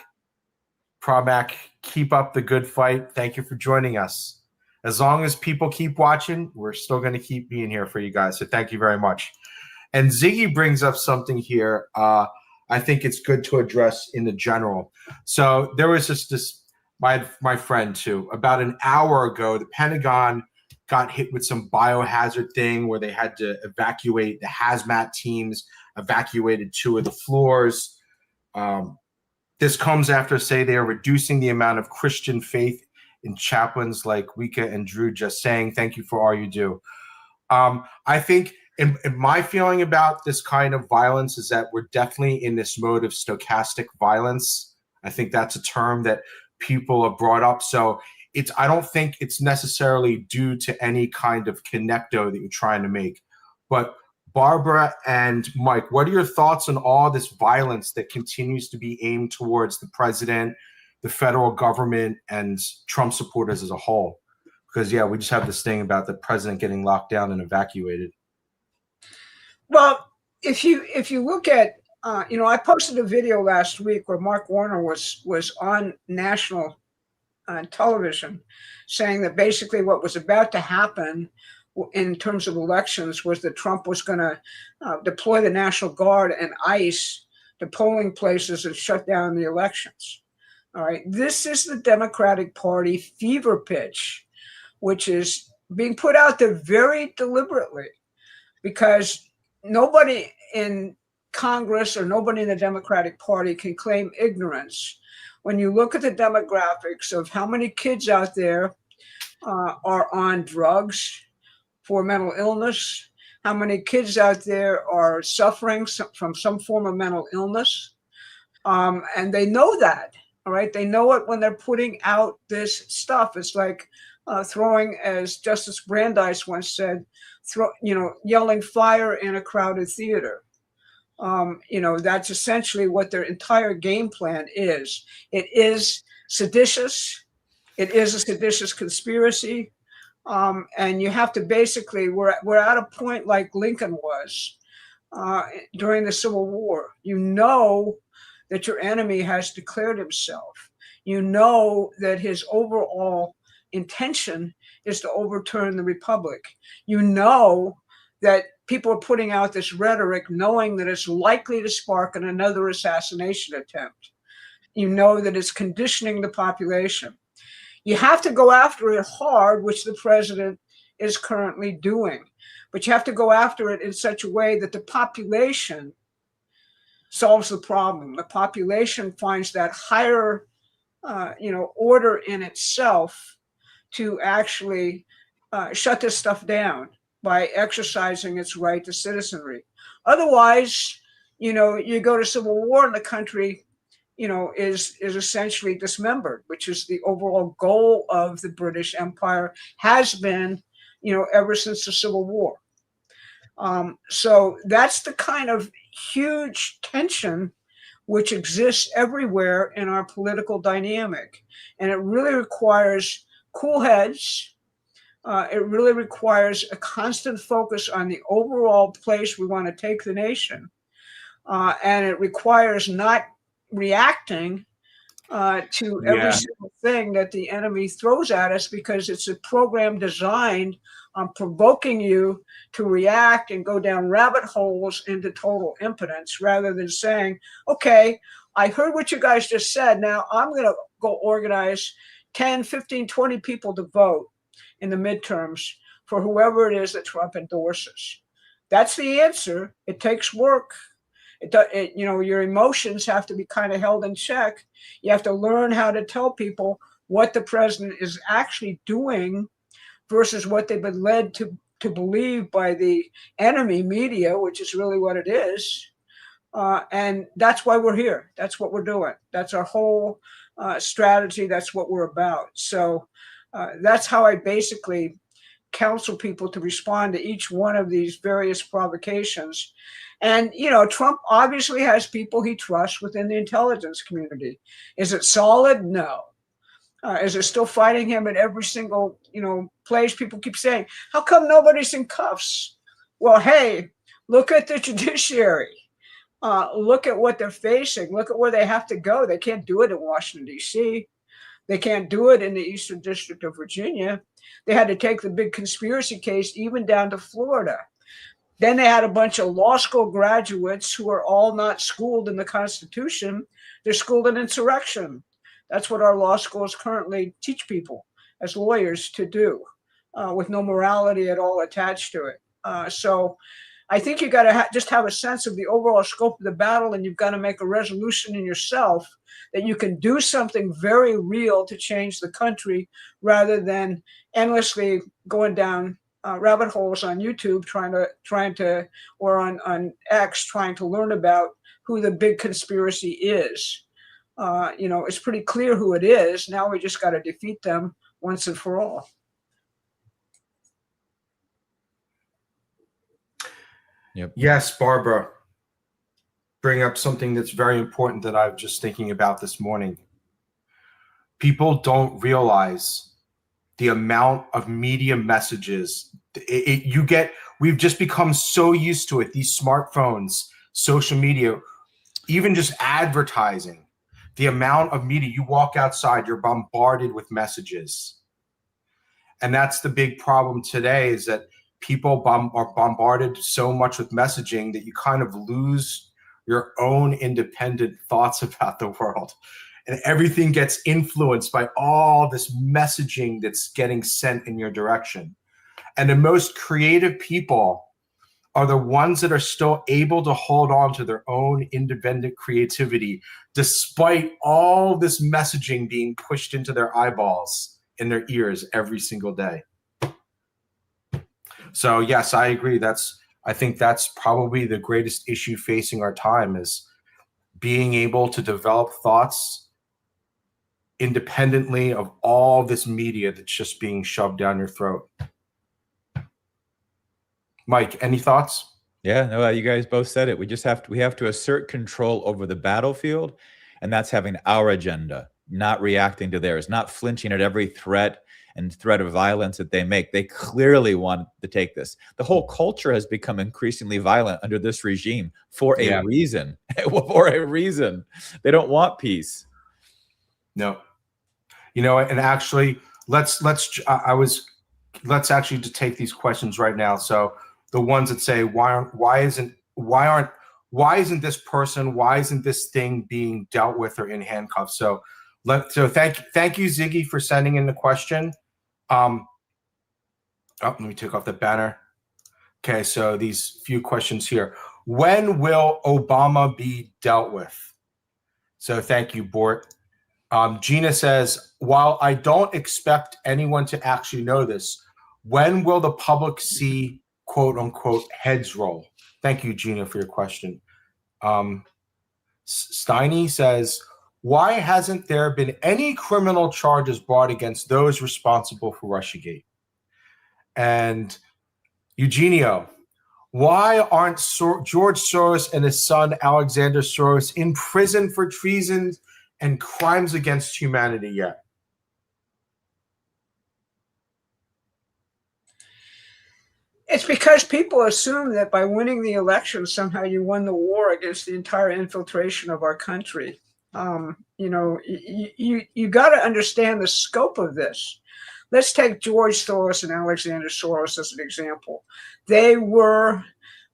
Keep up the good fight. Thank you for joining us. As long as people keep watching, we're still going to keep being here for you guys. So thank you very much. And Ziggy brings up something here I think it's good to address in the general. So there was just this, my friend too, about an hour ago, the Pentagon got hit with some biohazard thing where they had to evacuate the hazmat teams, evacuated 2 of the floors. This comes after, say, they are reducing the amount of Christian faith in chaplains like Wika and Drew, just saying thank you for all you do. I think in my feeling about this kind of violence is that we're definitely in this mode of stochastic violence. I think that's a term that people have brought up. So I don't think it's necessarily due to any kind of connecto that you're trying to make. But Barbara and Mike, what are your thoughts on all this violence that continues to be aimed towards the president, the federal government, and Trump supporters as a whole? Because, yeah, we just have this thing about the president getting locked down and evacuated. Well, if you look at, I posted a video last week where Mark Warner was on national television saying that basically what was about to happen in terms of elections was that Trump was going to deploy the National Guard and ICE to polling places and shut down the elections. All right. This is the Democratic Party fever pitch, which is being put out there very deliberately, because nobody in Congress or nobody in the Democratic Party can claim ignorance when you look at the demographics of how many kids out there are on drugs for mental illness, how many kids out there are suffering from some form of mental illness. And they know that, all right? They know it when they're putting out this stuff. It's like throwing, as Justice Brandeis once said, yelling fire in a crowded theater. That's essentially what their entire game plan is. It is seditious. It is a seditious conspiracy. And you have to basically, we're at a point like Lincoln was during the Civil War. that your enemy has declared himself. You know that his overall intention is to overturn the republic. You know that people are putting out this rhetoric knowing that it's likely to spark another assassination attempt. You know that it's conditioning the population. You have to go after it hard, which the president is currently doing. But you have to go after it in such a way that the population solves the problem. The population finds that higher order in itself to actually shut this stuff down by exercising its right to citizenry. Otherwise, you go to civil war and the country, is essentially dismembered, which is the overall goal of the British Empire, has been, ever since the Civil War. So that's the kind of huge tension which exists everywhere in our political dynamic. And it really requires cool heads. It really requires a constant focus on the overall place we want to take the nation. And it requires not reacting to every single thing that the enemy throws at us, because it's a program designed on provoking you to react and go down rabbit holes into total impotence, rather than saying, okay, I heard what you guys just said. Now I'm going to go organize 10, 15, 20 people to vote in the midterms for whoever it is that Trump endorses. That's the answer. It takes work. Your emotions have to be kind of held in check. You have to learn how to tell people what the president is actually doing versus what they've been led to believe by the enemy media, which is really what it is. And that's why we're here. That's what we're doing. That's our whole strategy. That's what we're about. So that's how I basically counsel people to respond to each one of these various provocations. And, Trump obviously has people he trusts within the intelligence community. Is it solid? No. Is it still fighting him at every single, place? People keep saying, how come nobody's in cuffs? Well, hey, look at the judiciary. Look at what they're facing. Look at where they have to go. They can't do it in Washington, D.C. They can't do it in the Eastern District of Virginia. They had to take the big conspiracy case even down to Florida. Then they had a bunch of law school graduates who are all not schooled in the Constitution. They're schooled in insurrection. That's what our law schools currently teach people as lawyers to do, with no morality at all attached to it. So I think you got to just have a sense of the overall scope of the battle, and you've got to make a resolution in yourself that you can do something very real to change the country, rather than endlessly going down rabbit holes on YouTube trying to or on X trying to learn about who the big conspiracy is. It's pretty clear who it is. Now we just got to defeat them once and for all. Yep. Yes, Barbara. Bring up something that's very important that I was just thinking about this morning. People don't realize the amount of media messages we've just become so used to it. These smartphones, social media, even just advertising, the amount of media. You walk outside, you're bombarded with messages. And that's the big problem today, is that people are bombarded so much with messaging that you kind of lose your own independent thoughts about the world. And everything gets influenced by all this messaging that's getting sent in your direction. And the most creative people are the ones that are still able to hold on to their own independent creativity, despite all this messaging being pushed into their eyeballs and their ears every single day. So yes, I agree. I think that's probably the greatest issue facing our time, is being able to develop thoughts independently of all this media that's just being shoved down your throat. Mike, any thoughts? Yeah, no, you guys both said it. We have to assert control over the battlefield, and that's having our agenda, not reacting to theirs, not flinching at every threat, and threat of violence that they make. They clearly want to take this. The whole culture has become increasingly violent under this regime for a reason. For a reason. They don't want peace. No. You know, and actually, let's actually just take these questions right now. So the ones that say why isn't this person, why isn't this thing being dealt with or in handcuffs? So thank you Ziggy for sending in the question. Let me take off the banner. Okay, so these few questions here. When will Obama be dealt with? So thank you, Bort. Gina says, while I don't expect anyone to actually know this, when will the public see quote unquote heads roll? Thank you, Gina, for your question. Steiny says, why hasn't there been any criminal charges brought against those responsible for Russiagate? And Eugenio, why aren't George Soros and his son Alexander Soros in prison for treason and crimes against humanity yet? It's because people assume that by winning the election, somehow you won the war against the entire infiltration of our country. You know, you got to understand the scope of this. Let's take George Soros and Alexander Soros as an example. They were,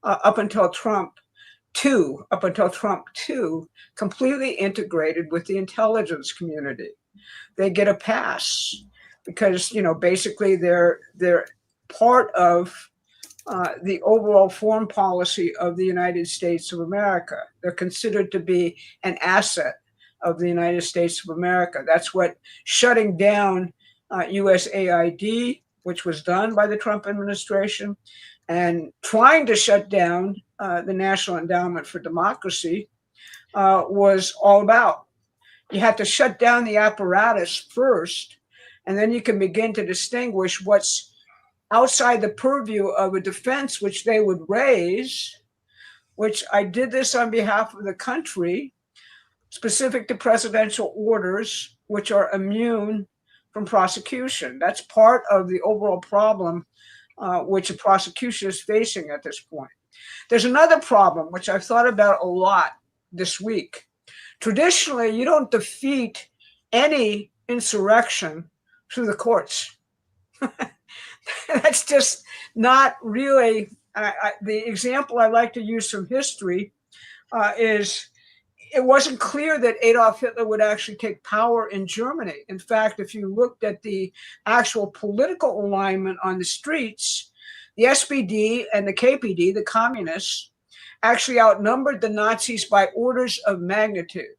up until Trump 2, completely integrated with the intelligence community. They get a pass because, you know, basically they're part of the overall foreign policy of the United States of America. They're considered to be an asset of the United States of America. That's what shutting down USAID, which was done by the Trump administration, and trying to shut down the National Endowment for Democracy was all about. You have to shut down the apparatus first, and then you can begin to distinguish what's outside the purview of a defense which they would raise, which I did this on behalf of the country, specific to presidential orders, which are immune from prosecution. That's part of the overall problem which a prosecution is facing at this point. There's another problem, which I've thought about a lot this week. Traditionally, you don't defeat any insurrection through the courts. That's just not really, the example I like to use from history is it wasn't clear that Adolf Hitler would actually take power in Germany. In fact, if you looked at the actual political alignment on the streets, the SPD and the KPD, the communists, actually outnumbered the Nazis by orders of magnitude.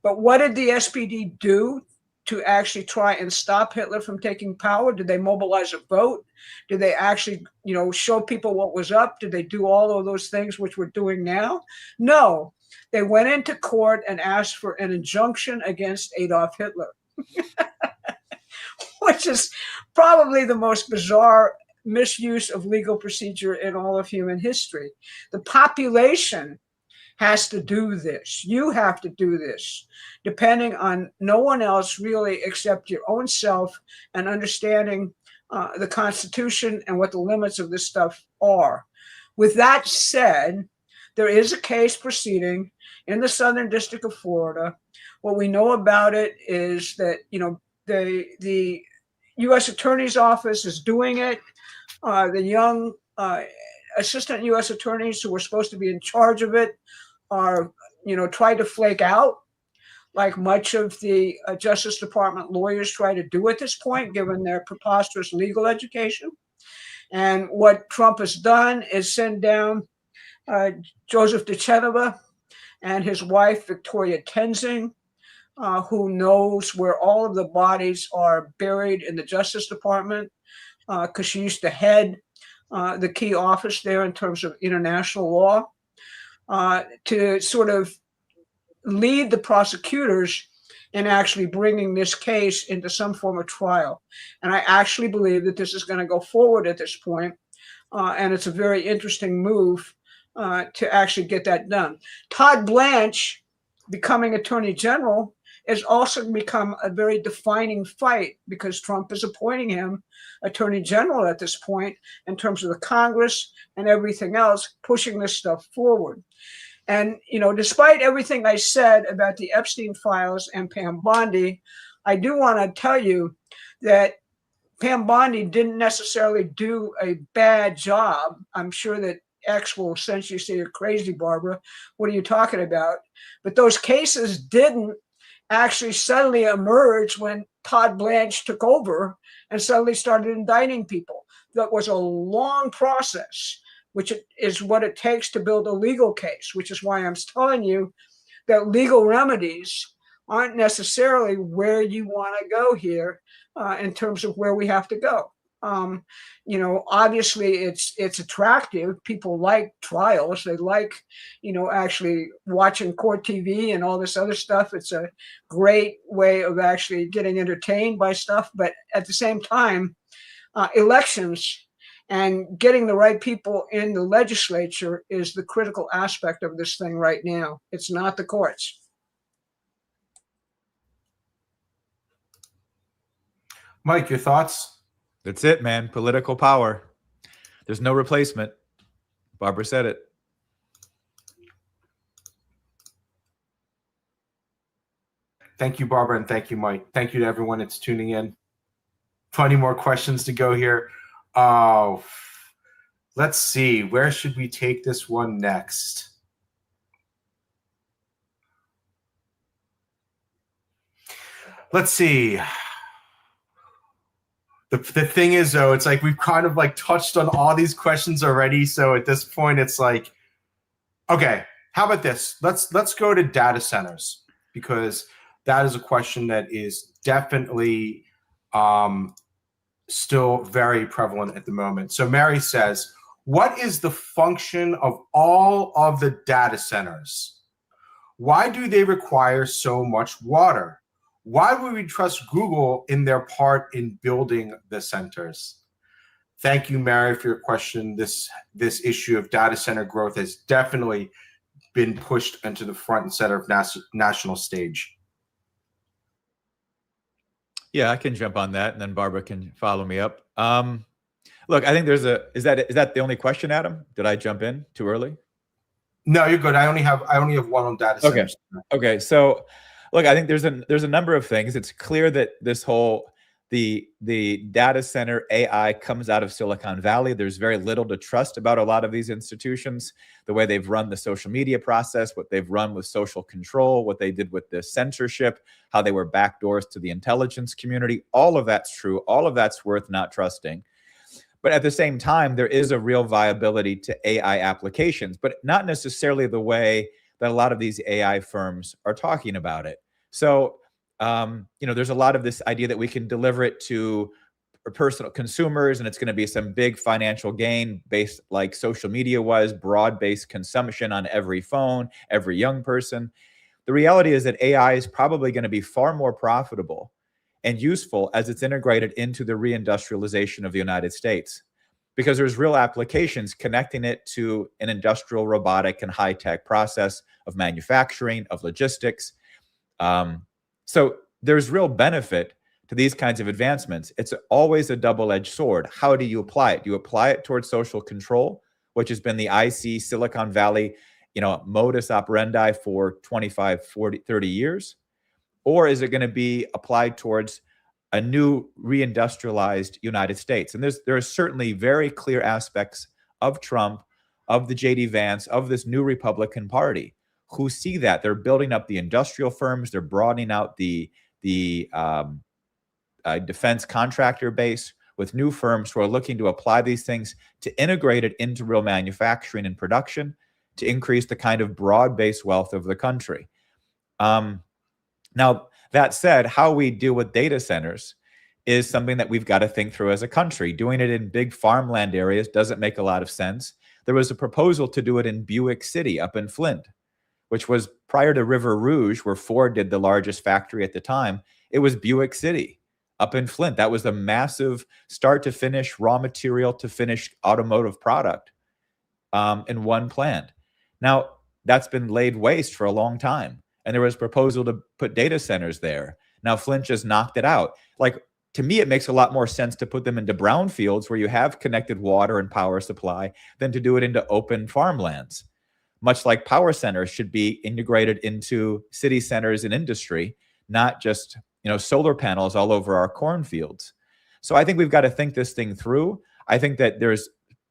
But what did the SPD do to actually try and stop Hitler from taking power? Did they mobilize a vote? Did they actually, you know, show people what was up? Did they do all of those things which we're doing now? No. They went into court and asked for an injunction against Adolf Hitler, which is probably the most bizarre misuse of legal procedure in all of human history. The population has to do this. You have to do this, depending on no one else really except your own self and understanding the Constitution and what the limits of this stuff are. With that said, there is a case proceeding in the Southern District of Florida. What we know about it is that, you know, the U.S. Attorney's Office is doing it. The young assistant U.S. attorneys who were supposed to be in charge of it are, you know, trying to flake out, like much of the Justice Department lawyers try to do at this point, given their preposterous legal education. And what Trump has done is send down Joseph DeChenova and his wife, Victoria Tenzing, who knows where all of the bodies are buried in the Justice Department, because she used to head the key office there in terms of international law, to sort of lead the prosecutors in actually bringing this case into some form of trial. And I actually believe that this is going to go forward at this point, and it's a very interesting move to actually get that done. Todd Blanche becoming Attorney General has also become a very defining fight because Trump is appointing him attorney general at this point in terms of the Congress and everything else pushing this stuff forward. And, despite everything I said about the Epstein files and Pam Bondi, I do want to tell you that Pam Bondi didn't necessarily do a bad job. I'm sure that X will essentially say, "You're crazy, Barbara. What are you talking about?" But those cases didn't actually suddenly emerge when Todd Blanche took over and suddenly started indicting people. That was a long process, which is what it takes to build a legal case, which is why I'm telling you that legal remedies aren't necessarily where you want to go here in terms of where we have to go. Obviously it's attractive. People like trials. They like, actually watching court TV and all this other stuff. It's a great way of actually getting entertained by stuff. But at the same time, elections and getting the right people in the legislature is the critical aspect of this thing right now. It's not the courts. Mike, your thoughts? That's it, man. Political power. There's no replacement. Barbara said it. Thank you, Barbara, and thank you, Mike. Thank you to everyone that's tuning in. Plenty more questions to go here. Let's see. Where should we take this one next? Let's see. The thing is, though, it's like we've kind of like touched on all these questions already. So at this point, it's like, okay, how about this? Let's go to data centers, because that is a question that is definitely still very prevalent at the moment. So Mary says, what is the function of all of the data centers? Why do they require so much water? Why would we trust Google in their part in building the centers? Thank you, Mary, for your question. This issue of data center growth has definitely been pushed into the front and center of national stage. Yeah, I can jump on that, and then Barbara can follow me up. Look, I think there's is that the only question, Adam? Did I jump in too early? No, you're good. I only have one on data centers. Okay. So, look, I think there's a number of things. It's clear that this whole the data center AI comes out of Silicon Valley. There's very little to trust about a lot of these institutions, the way they've run the social media process, what they've run with social control, what they did with the censorship, how they were backdoors to the intelligence community. All of that's true. All of that's worth not trusting. But at the same time, there is a real viability to AI applications, but not necessarily the way that a lot of these AI firms are talking about it. So, there's a lot of this idea that we can deliver it to personal consumers, and it's going to be some big financial gain based, like social media was, broad-based consumption on every phone, every young person. The reality is that AI is probably going to be far more profitable and useful as it's integrated into the reindustrialization of the United States, because there's real applications connecting it to an industrial, robotic, and high-tech process of manufacturing, of logistics. So there's real benefit to these kinds of advancements. It's always a double-edged sword. How do you apply it? Do you apply it towards social control, which has been the IC Silicon Valley, modus operandi for 25, 40, 30 years? Or is it going to be applied towards a new reindustrialized United States? And there are certainly very clear aspects of Trump, of the J.D. Vance, of this new Republican Party who see that. They're building up the industrial firms. They're broadening out the defense contractor base with new firms who are looking to apply these things to integrate it into real manufacturing and production to increase the kind of broad-based wealth of the country. Now, that said, how we deal with data centers is something that we've got to think through as a country. Doing it in big farmland areas doesn't make a lot of sense. There was a proposal to do it in Buick City up in Flint, which was prior to River Rouge, where Ford did the largest factory at the time. It was Buick City up in Flint. That was the massive start to finish, raw material to finish automotive product in one plant. Now, that's been laid waste for a long time. and there was a proposal to put data centers there. Now Flint just knocked it out. Like, to me, it makes a lot more sense to put them into brownfields where you have connected water and power supply than to do it into open farmlands. Much like power centers should be integrated into city centers and industry, not just, solar panels all over our cornfields. So I think we've got to think this thing through. I think that there's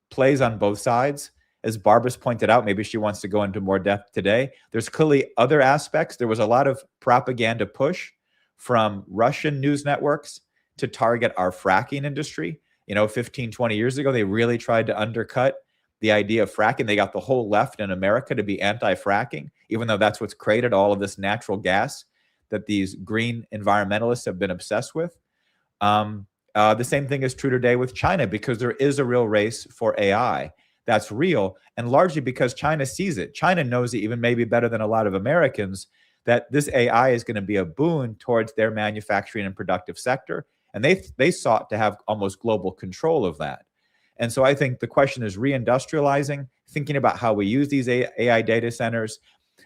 plays on both sides. As Barbara's pointed out, maybe she wants to go into more depth today. There's clearly other aspects. There was a lot of propaganda push from Russian news networks to target our fracking industry. 15, 20 years ago, they really tried to undercut the idea of fracking. They got the whole left in America to be anti-fracking, even though that's what's created all of this natural gas that these green environmentalists have been obsessed with. The same thing is true today with China, because there is a real race for AI. That's real, and largely because China sees it. China knows it even maybe better than a lot of Americans, that this AI is going to be a boon towards their manufacturing and productive sector. And they sought to have almost global control of that. And so I think the question is reindustrializing, thinking about how we use these AI data centers.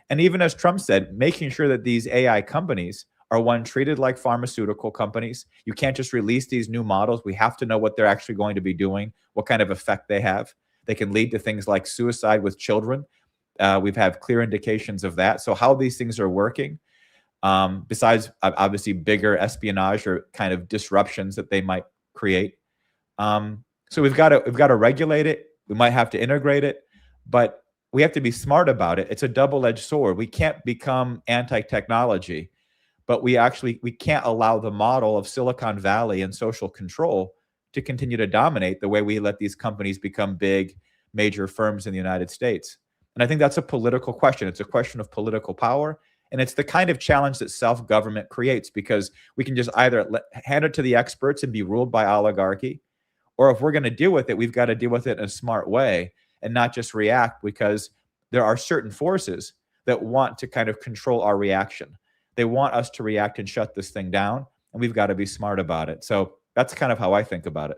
And even as Trump said, making sure that these AI companies are, one, treated like pharmaceutical companies. You can't just release these new models. We have to know what they're actually going to be doing, what kind of effect they have. They can lead to things like suicide with children. We've had clear indications of that. So how these things are working, besides obviously bigger espionage or kind of disruptions that they might create. So we've got to regulate it. We might have to integrate it, but we have to be smart about it. It's a double-edged sword. We can't become anti-technology, but we can't allow the model of Silicon Valley and social control to continue to dominate the way we let these companies become big, major firms in the United States. And I think that's a political question. It's a question of political power. And it's the kind of challenge that self-government creates, because we can just either hand it to the experts and be ruled by oligarchy, or if we're going to deal with it, we've got to deal with it in a smart way and not just react, because there are certain forces that want to kind of control our reaction. They want us to react and shut this thing down, and we've got to be smart about it. So that's kind of how I think about it.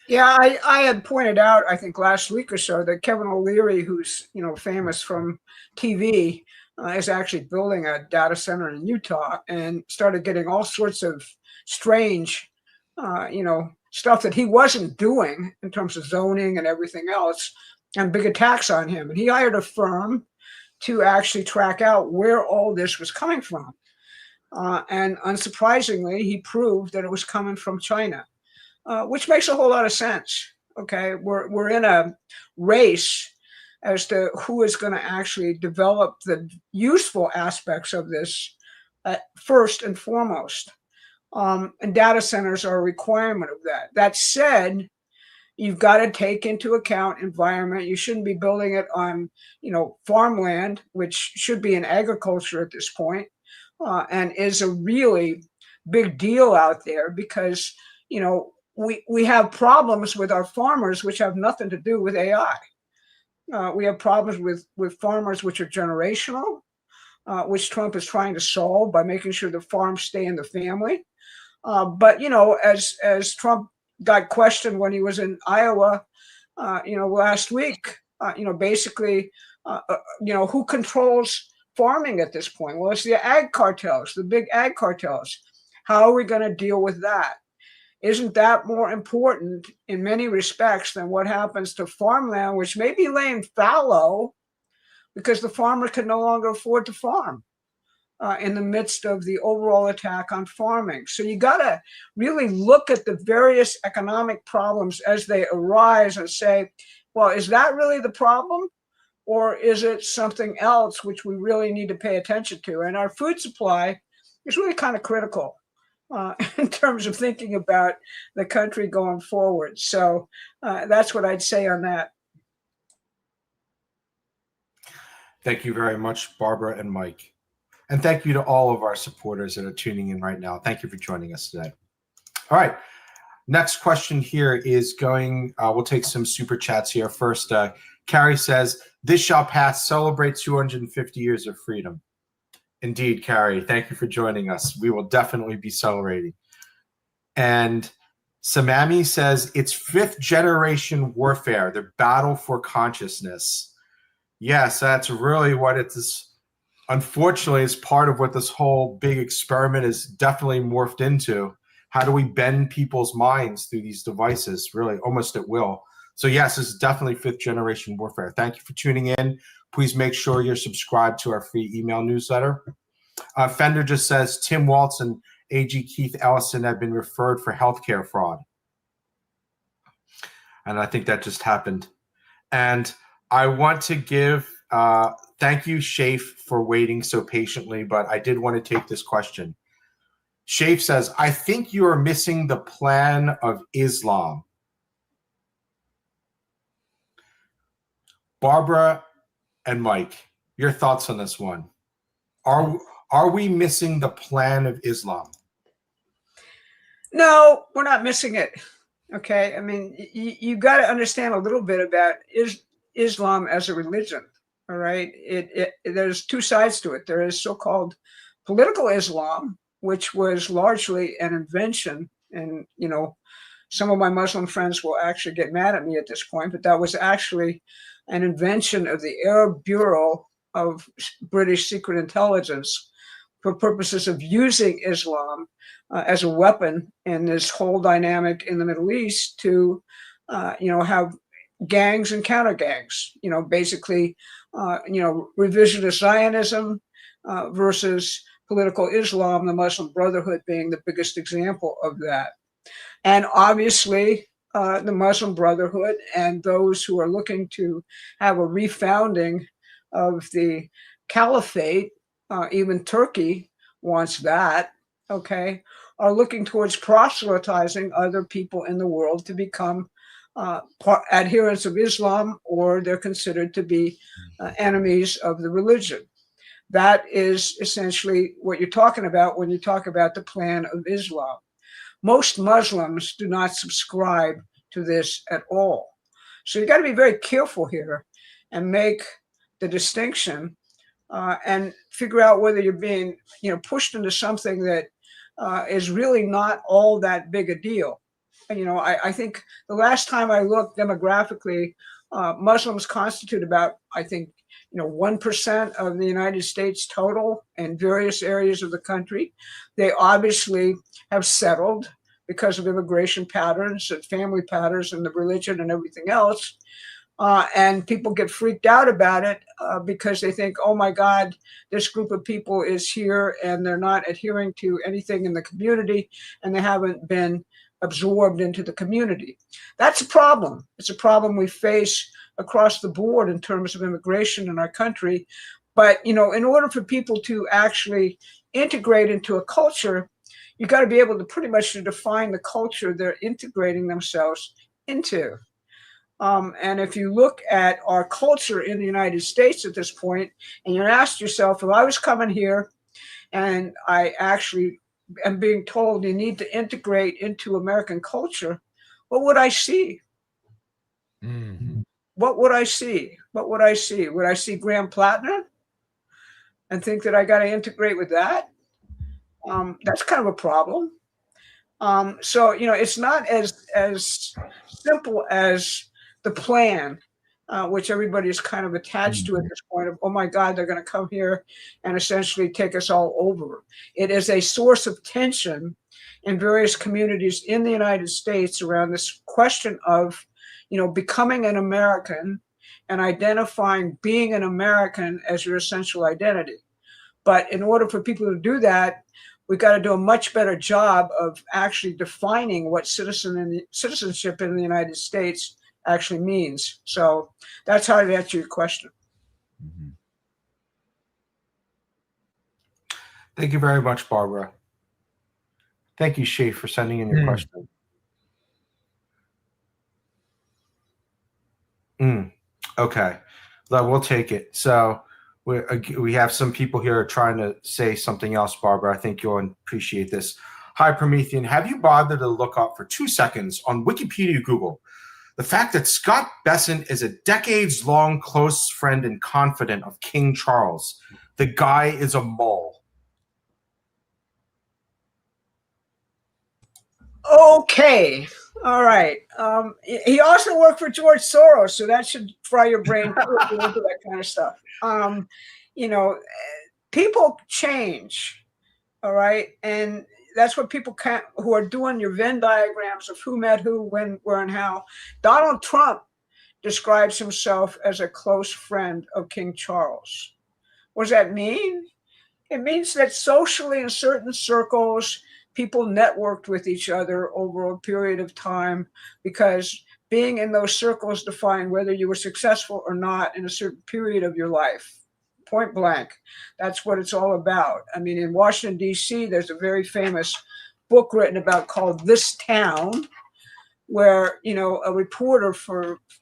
Yeah, I had pointed out, I think last week or so, that Kevin O'Leary, who's famous from TV, is actually building a data center in Utah, and started getting all sorts of strange, stuff that he wasn't doing in terms of zoning and everything else, and big attacks on him. And he hired a firm to actually track out where all this was coming from. And unsurprisingly, he proved that it was coming from China. Which makes a whole lot of sense. Okay, we're in a race as to who is going to actually develop the useful aspects of this first and foremost. And data centers are a requirement of that. That said, you've got to take into account environment. You shouldn't be building it on, farmland, which should be in agriculture at this point, and is a really big deal out there, because, we have problems with our farmers which have nothing to do with AI. We have problems with farmers which are generational, which Trump is trying to solve by making sure the farms stay in the family. But as Trump got questioned when he was in Iowa, last week, basically, who controls farming at this point? Well, it's the ag cartels, the big ag cartels. How are we going to deal with that? Isn't that more important in many respects than what happens to farmland, which may be laying fallow because the farmer can no longer afford to farm in the midst of the overall attack on farming? So you got to really look at the various economic problems as they arise and say, well, is that really the problem? Or is it something else which we really need to pay attention to? And our food supply is really kind of critical in terms of thinking about the country going forward. So that's what I'd say on that. Thank you very much, Barbara and Mike. And thank you to all of our supporters that are tuning in right now. Thank you for joining us today. All right. Next question here is we'll take some super chats here. First, Carrie says, "This shall pass, celebrate 250 years of freedom." Indeed, Carrie, thank you for joining us. We will definitely be celebrating. And Samami says, "It's fifth generation warfare, the battle for consciousness." Yes, that's really what it's. Unfortunately, is part of what this whole big experiment is definitely morphed into. How do we bend people's minds through these devices, really, almost at will? So yes, this is definitely fifth generation warfare. Thank you for tuning in. Please make sure you're subscribed to our free email newsletter. Fender just says Tim Waltz and AG Keith Ellison have been referred for healthcare fraud. And I think that just happened. And I want to give thank you, Shafe, for waiting so patiently, but I did want to take this question. Shafe says, I think you are missing the plan of Islam. Barbara and Mike, your thoughts on this one. Are we missing the plan of Islam? No, we're not missing it. Okay. I mean, you got to understand a little bit about Islam as a religion. All right. There's two sides to it. There is so-called political Islam, which was largely an invention. And, you know, some of my Muslim friends will actually get mad at me at this point, but that was actually an invention of the Arab Bureau of British Secret Intelligence for purposes of using Islam as a weapon in this whole dynamic in the Middle East to, you know, have gangs and counter gangs, you know, basically, you know, revisionist Zionism versus political Islam, the Muslim Brotherhood being the biggest example of that. And obviously, the Muslim Brotherhood and those who are looking to have a refounding of the caliphate, even Turkey wants that, okay, are looking towards proselytizing other people in the world to become adherents of Islam, or they're considered to be enemies of the religion. That is essentially what you're talking about when you talk about the plan of Islam. Most Muslims do not subscribe to this at all. So you got to be very careful here and make the distinction and figure out whether you're being, you know, pushed into something that is really not all that big a deal. And, you know, I think the last time I looked demographically, Muslims constitute about, I think, you know, 1% of the United States total in various areas of the country. They obviously have settled because of immigration patterns and family patterns and the religion and everything else. And people get freaked out about it because they think, oh my God, this group of people is here and they're not adhering to anything in the community and they haven't been absorbed into the community. That's a problem. It's a problem we face across the board in terms of immigration in our country. But, you know, in order for people to actually integrate into a culture, you got to be able to pretty much define the culture they're integrating themselves into. And if you look at our culture in the United States at this point, and you ask yourself, if I was coming here and I actually am being told you need to integrate into American culture, what would I see? Mm-hmm. What would I see? What would I see? Would I see Graham Plattner and think that I got to integrate with that? That's kind of a problem. So, you know, it's not as simple as the plan, which everybody is kind of attached to at this point of, oh my God, they're going to come here and essentially take us all over. It is a source of tension in various communities in the United States around this question of, you know, becoming an American and identifying being an American as your essential identity. But in order for people to do that, we've got to do a much better job of actually defining what citizenship in the United States actually means. So that's how to answer your question. Thank you very much, Barbara. Thank you, Shafe, for sending in your question. Okay, we'll take it. So we have some people here trying to say something else, Barbara. I think you'll appreciate this. Hi, Promethean. Have you bothered to look up for 2 seconds on Wikipedia Google the fact that Scott Besant is a decades-long close friend and confidant of King Charles? The guy is a mole. Okay. All right. He also worked for George Soros, so that should fry your brain too if you're into that kind of stuff. You know, people change. All right, and that's what people can't, who are doing your Venn diagrams of who met who, when, where, and how. Donald Trump describes himself as a close friend of King Charles. What does that mean? It means that socially in certain circles, people networked with each other over a period of time because being in those circles defined whether you were successful or not in a certain period of your life. Point blank. That's what it's all about. I mean, in Washington, D.C., there's a very famous book written about called This Town, where, you know, a reporter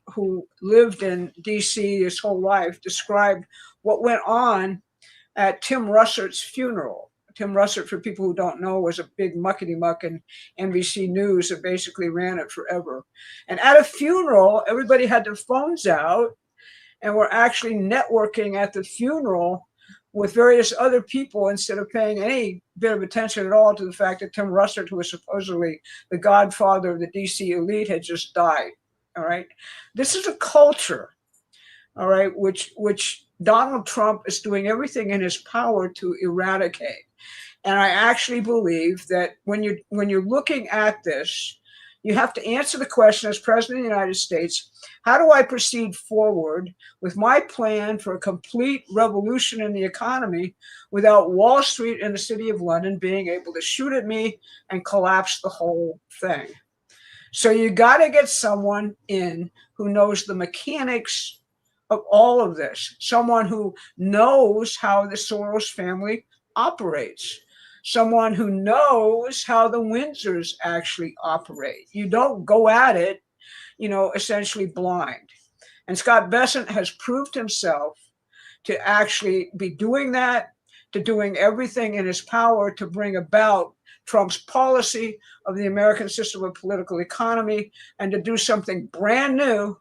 who lived in D.C. his whole life described what went on at Tim Russert's funeral. Tim Russert, for people who don't know, was a big muckety-muck in NBC News that basically ran it forever. And at a funeral, everybody had their phones out and were actually networking at the funeral with various other people instead of paying any bit of attention at all to the fact that Tim Russert, who was supposedly the godfather of the DC elite, had just died. All right. This is a culture, all right, which Donald Trump is doing everything in his power to eradicate. And I actually believe that when you're looking at this, you have to answer the question as President of the United States, how do I proceed forward with my plan for a complete revolution in the economy without Wall Street and the City of London being able to shoot at me and collapse the whole thing? So you got to get someone in who knows the mechanics of all of this, someone who knows how the Soros family operates, someone who knows how the Windsors actually operate. You don't go at it, you know, essentially blind. And Scott Bessent has proved himself to actually be doing that, to doing everything in his power to bring about Trump's policy of the American system of political economy and to do something brand new,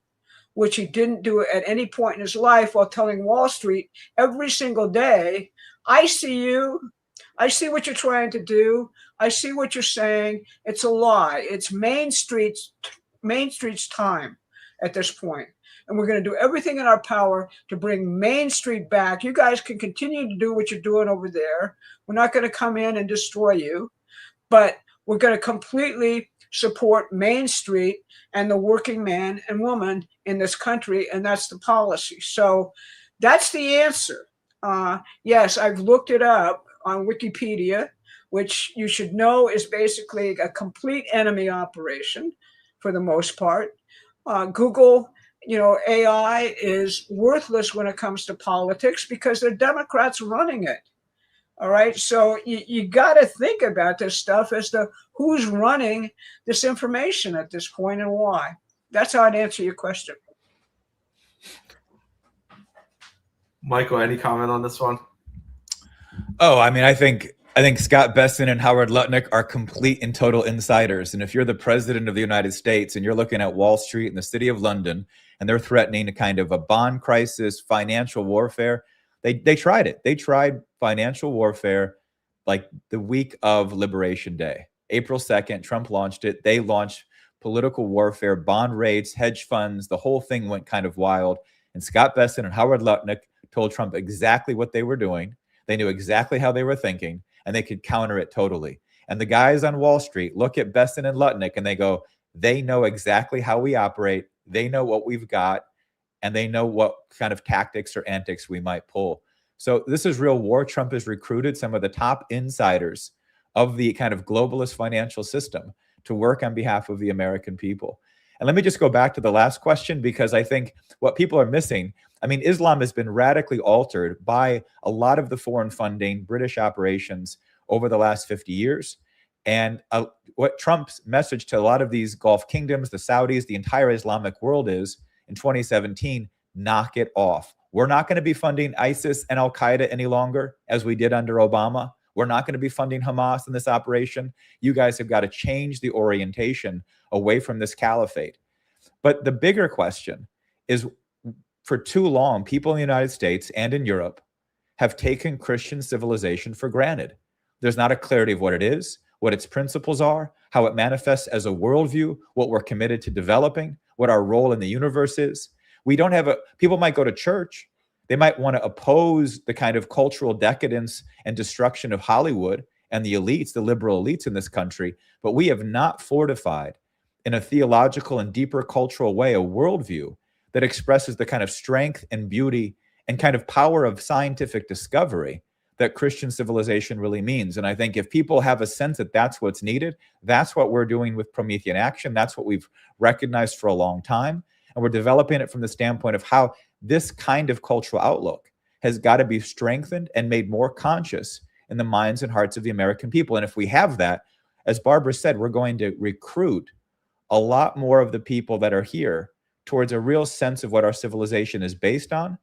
which he didn't do at any point in his life, while telling Wall Street every single day, I see you. I see what you're trying to do. I see what you're saying. It's a lie. It's Main Street's time at this point. And we're going to do everything in our power to bring Main Street back. You guys can continue to do what you're doing over there. We're not going to come in and destroy you, but we're going to completely support Main Street and the working man and woman in this country. And that's the policy. So that's the answer. Yes, I've looked it up on Wikipedia, which you should know is basically a complete enemy operation for the most part. Google, you know, AI is worthless when it comes to politics because they're Democrats running it. All right. So you got to think about this stuff as to who's running this information at this point and why. That's how I'd answer your question. Michael, any comment on this one? Oh, I mean, I think Scott Bessent and Howard Lutnick are complete and total insiders. And if you're the president of the United States and you're looking at Wall Street and the City of London and they're threatening a kind of a bond crisis, financial warfare, they tried it. They tried financial warfare like the week of Liberation Day. April 2nd, Trump launched it. They launched political warfare, bond rates, hedge funds. The whole thing went kind of wild. And Scott Bessent and Howard Lutnick told Trump exactly what they were doing. They knew exactly how they were thinking, and they could counter it totally. And the guys on Wall Street look at Bessent and Lutnick, and they go, they know exactly how we operate. They know what we've got, and they know what kind of tactics or antics we might pull. So this is real war. Trump has recruited some of the top insiders of the kind of globalist financial system to work on behalf of the American people. And let me just go back to the last question, because I think what people are missing, I mean, Islam has been radically altered by a lot of the foreign funding, British operations over the last 50 years. And what Trump's message to a lot of these Gulf kingdoms, the Saudis, the entire Islamic world is, in 2017, knock it off. We're not going to be funding ISIS and Al-Qaeda any longer, as we did under Obama. We're not going to be funding Hamas in this operation. You guys have got to change the orientation away from this caliphate. But the bigger question is, for too long, people in the United States and in Europe have taken Christian civilization for granted. There's not a clarity of what it is, what its principles are, how it manifests as a worldview, what we're committed to developing, what our role in the universe is. We don't have people might go to church. They might want to oppose the kind of cultural decadence and destruction of Hollywood and the elites, the liberal elites in this country, but we have not fortified in a theological and deeper cultural way a worldview that expresses the kind of strength and beauty and kind of power of scientific discovery that Christian civilization really means. And I think if people have a sense that that's what's needed, that's what we're doing with Promethean Action. That's what we've recognized for a long time. And we're developing it from the standpoint of how this kind of cultural outlook has got to be strengthened and made more conscious in the minds and hearts of the American people. And if we have that, as Barbara said, we're going to recruit a lot more of the people that are here towards a real sense of what our civilization is based on.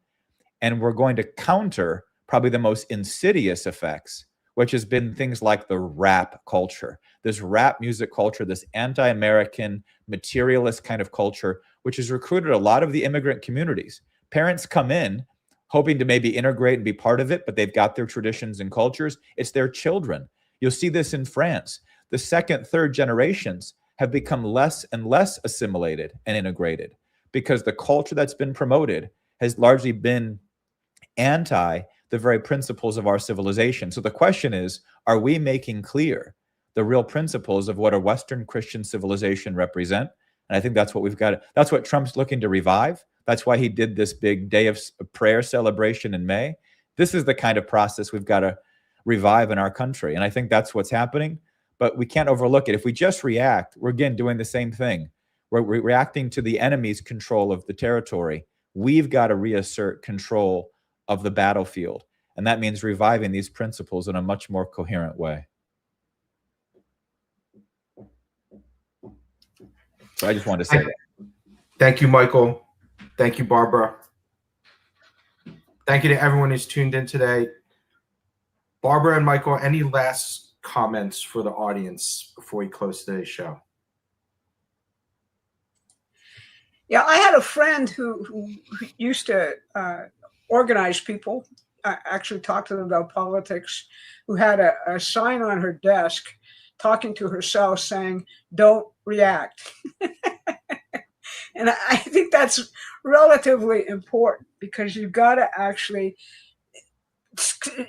And we're going to counter probably the most insidious effects, which has been things like the rap culture, this rap music culture, this anti-American materialist kind of culture, which has recruited a lot of the immigrant communities. Parents come in hoping to maybe integrate and be part of it, but they've got their traditions and cultures. It's their children. You'll see this in France. The second, third generations have become less and less assimilated and integrated because the culture that's been promoted has largely been anti the very principles of our civilization. So the question is, are we making clear the real principles of what a Western Christian civilization represent? And I think that's what we've got. That's what Trump's looking to revive. That's why he did this big day of prayer celebration in May. This is the kind of process we've got to revive in our country. And I think that's what's happening, but we can't overlook it. If we just react, we're again doing the same thing. We're reacting to the enemy's control of the territory. We've got to reassert control of the battlefield. And that means reviving these principles in a much more coherent way. So I just wanted to say that. Thank you, Michael. Thank you, Barbara. Thank you to everyone who's tuned in today. Barbara and Michael, any last comments for the audience before we close today's show? Yeah, I had a friend who used to organize people, actually talk to them about politics, who had a sign on her desk talking to herself saying, "Don't react." And I think that's relatively important because you've got to actually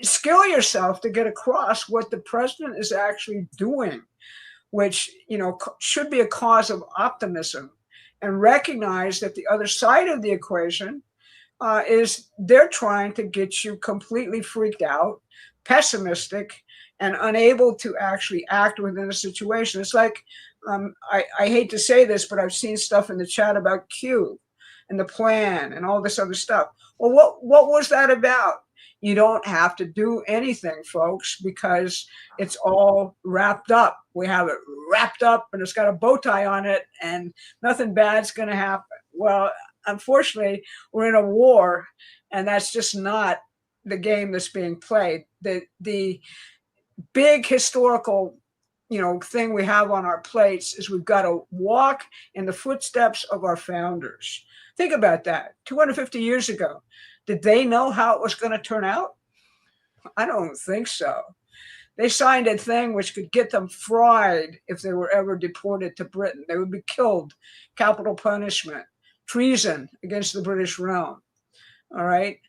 skill yourself to get across what the president is actually doing, which, you know, should be a cause of optimism, and recognize that the other side of the equation is they're trying to get you completely freaked out, pessimistic, and unable to actually act within a situation. It's like, I hate to say this, but I've seen stuff in the chat about Q and the plan and all this other stuff. Well, what was that about? You don't have to do anything, folks, because it's all wrapped up. We have it wrapped up and it's got a bow tie on it and nothing bad's going to happen. Well, unfortunately, we're in a war, and that's just not the game that's being played. The big historical, you know, thing we have on our plates is we've got to walk in the footsteps of our founders. Think about that. 250 years ago, did they know how it was going to turn out? I don't think so. They signed a thing which could get them fried if they were ever deported to Britain. They would be killed, capital punishment, treason against the British realm. All right.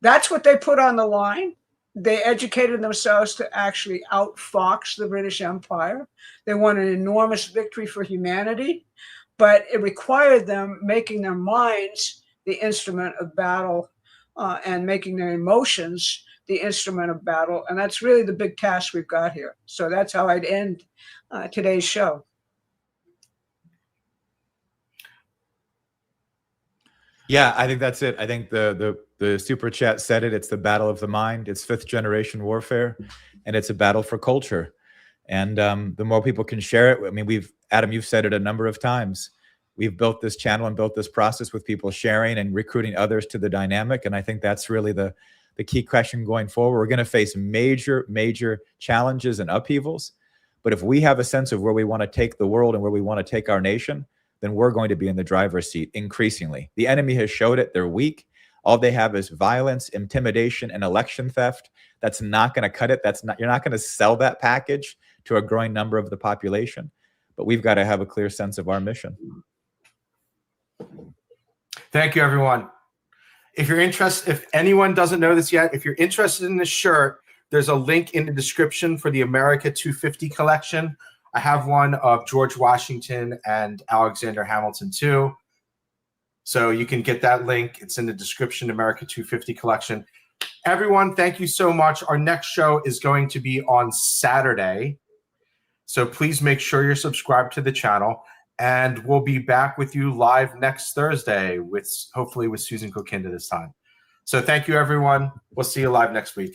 That's what they put on the line. They educated themselves to actually outfox the British Empire. They won an enormous victory for humanity, but it required them making their minds the instrument of battle and making their emotions the instrument of battle. And that's really the big task we've got here. So that's how I'd end today's show. Yeah, I think that's it. I think the super chat said it. It's the battle of the mind. It's 5th generation warfare, and it's a battle for culture. And the more people can share it, I mean, Adam, you've said it a number of times. We've built this channel and built this process with people sharing and recruiting others to the dynamic. And I think that's really the key question going forward. We're going to face major, major challenges and upheavals. But if we have a sense of where we want to take the world and where we want to take our nation, then we're going to be in the driver's seat increasingly. The enemy has showed it. They're weak. All they have is violence, intimidation, and election theft. That's not going to cut it. You're not going to sell that package to a growing number of the population. But we've got to have a clear sense of our mission. Thank you, everyone. If you're interested, if anyone doesn't know this yet, if you're interested in this shirt, there's a link in the description for the America 250 collection. I have one of George Washington and Alexander Hamilton too. So you can get that link. It's in the description, America 250 collection. Everyone, thank you so much. Our next show is going to be on Saturday. So please make sure you're subscribed to the channel. And we'll be back with you live next Thursday with hopefully with Susan Kokinda this time. So thank you, everyone. We'll see you live next week.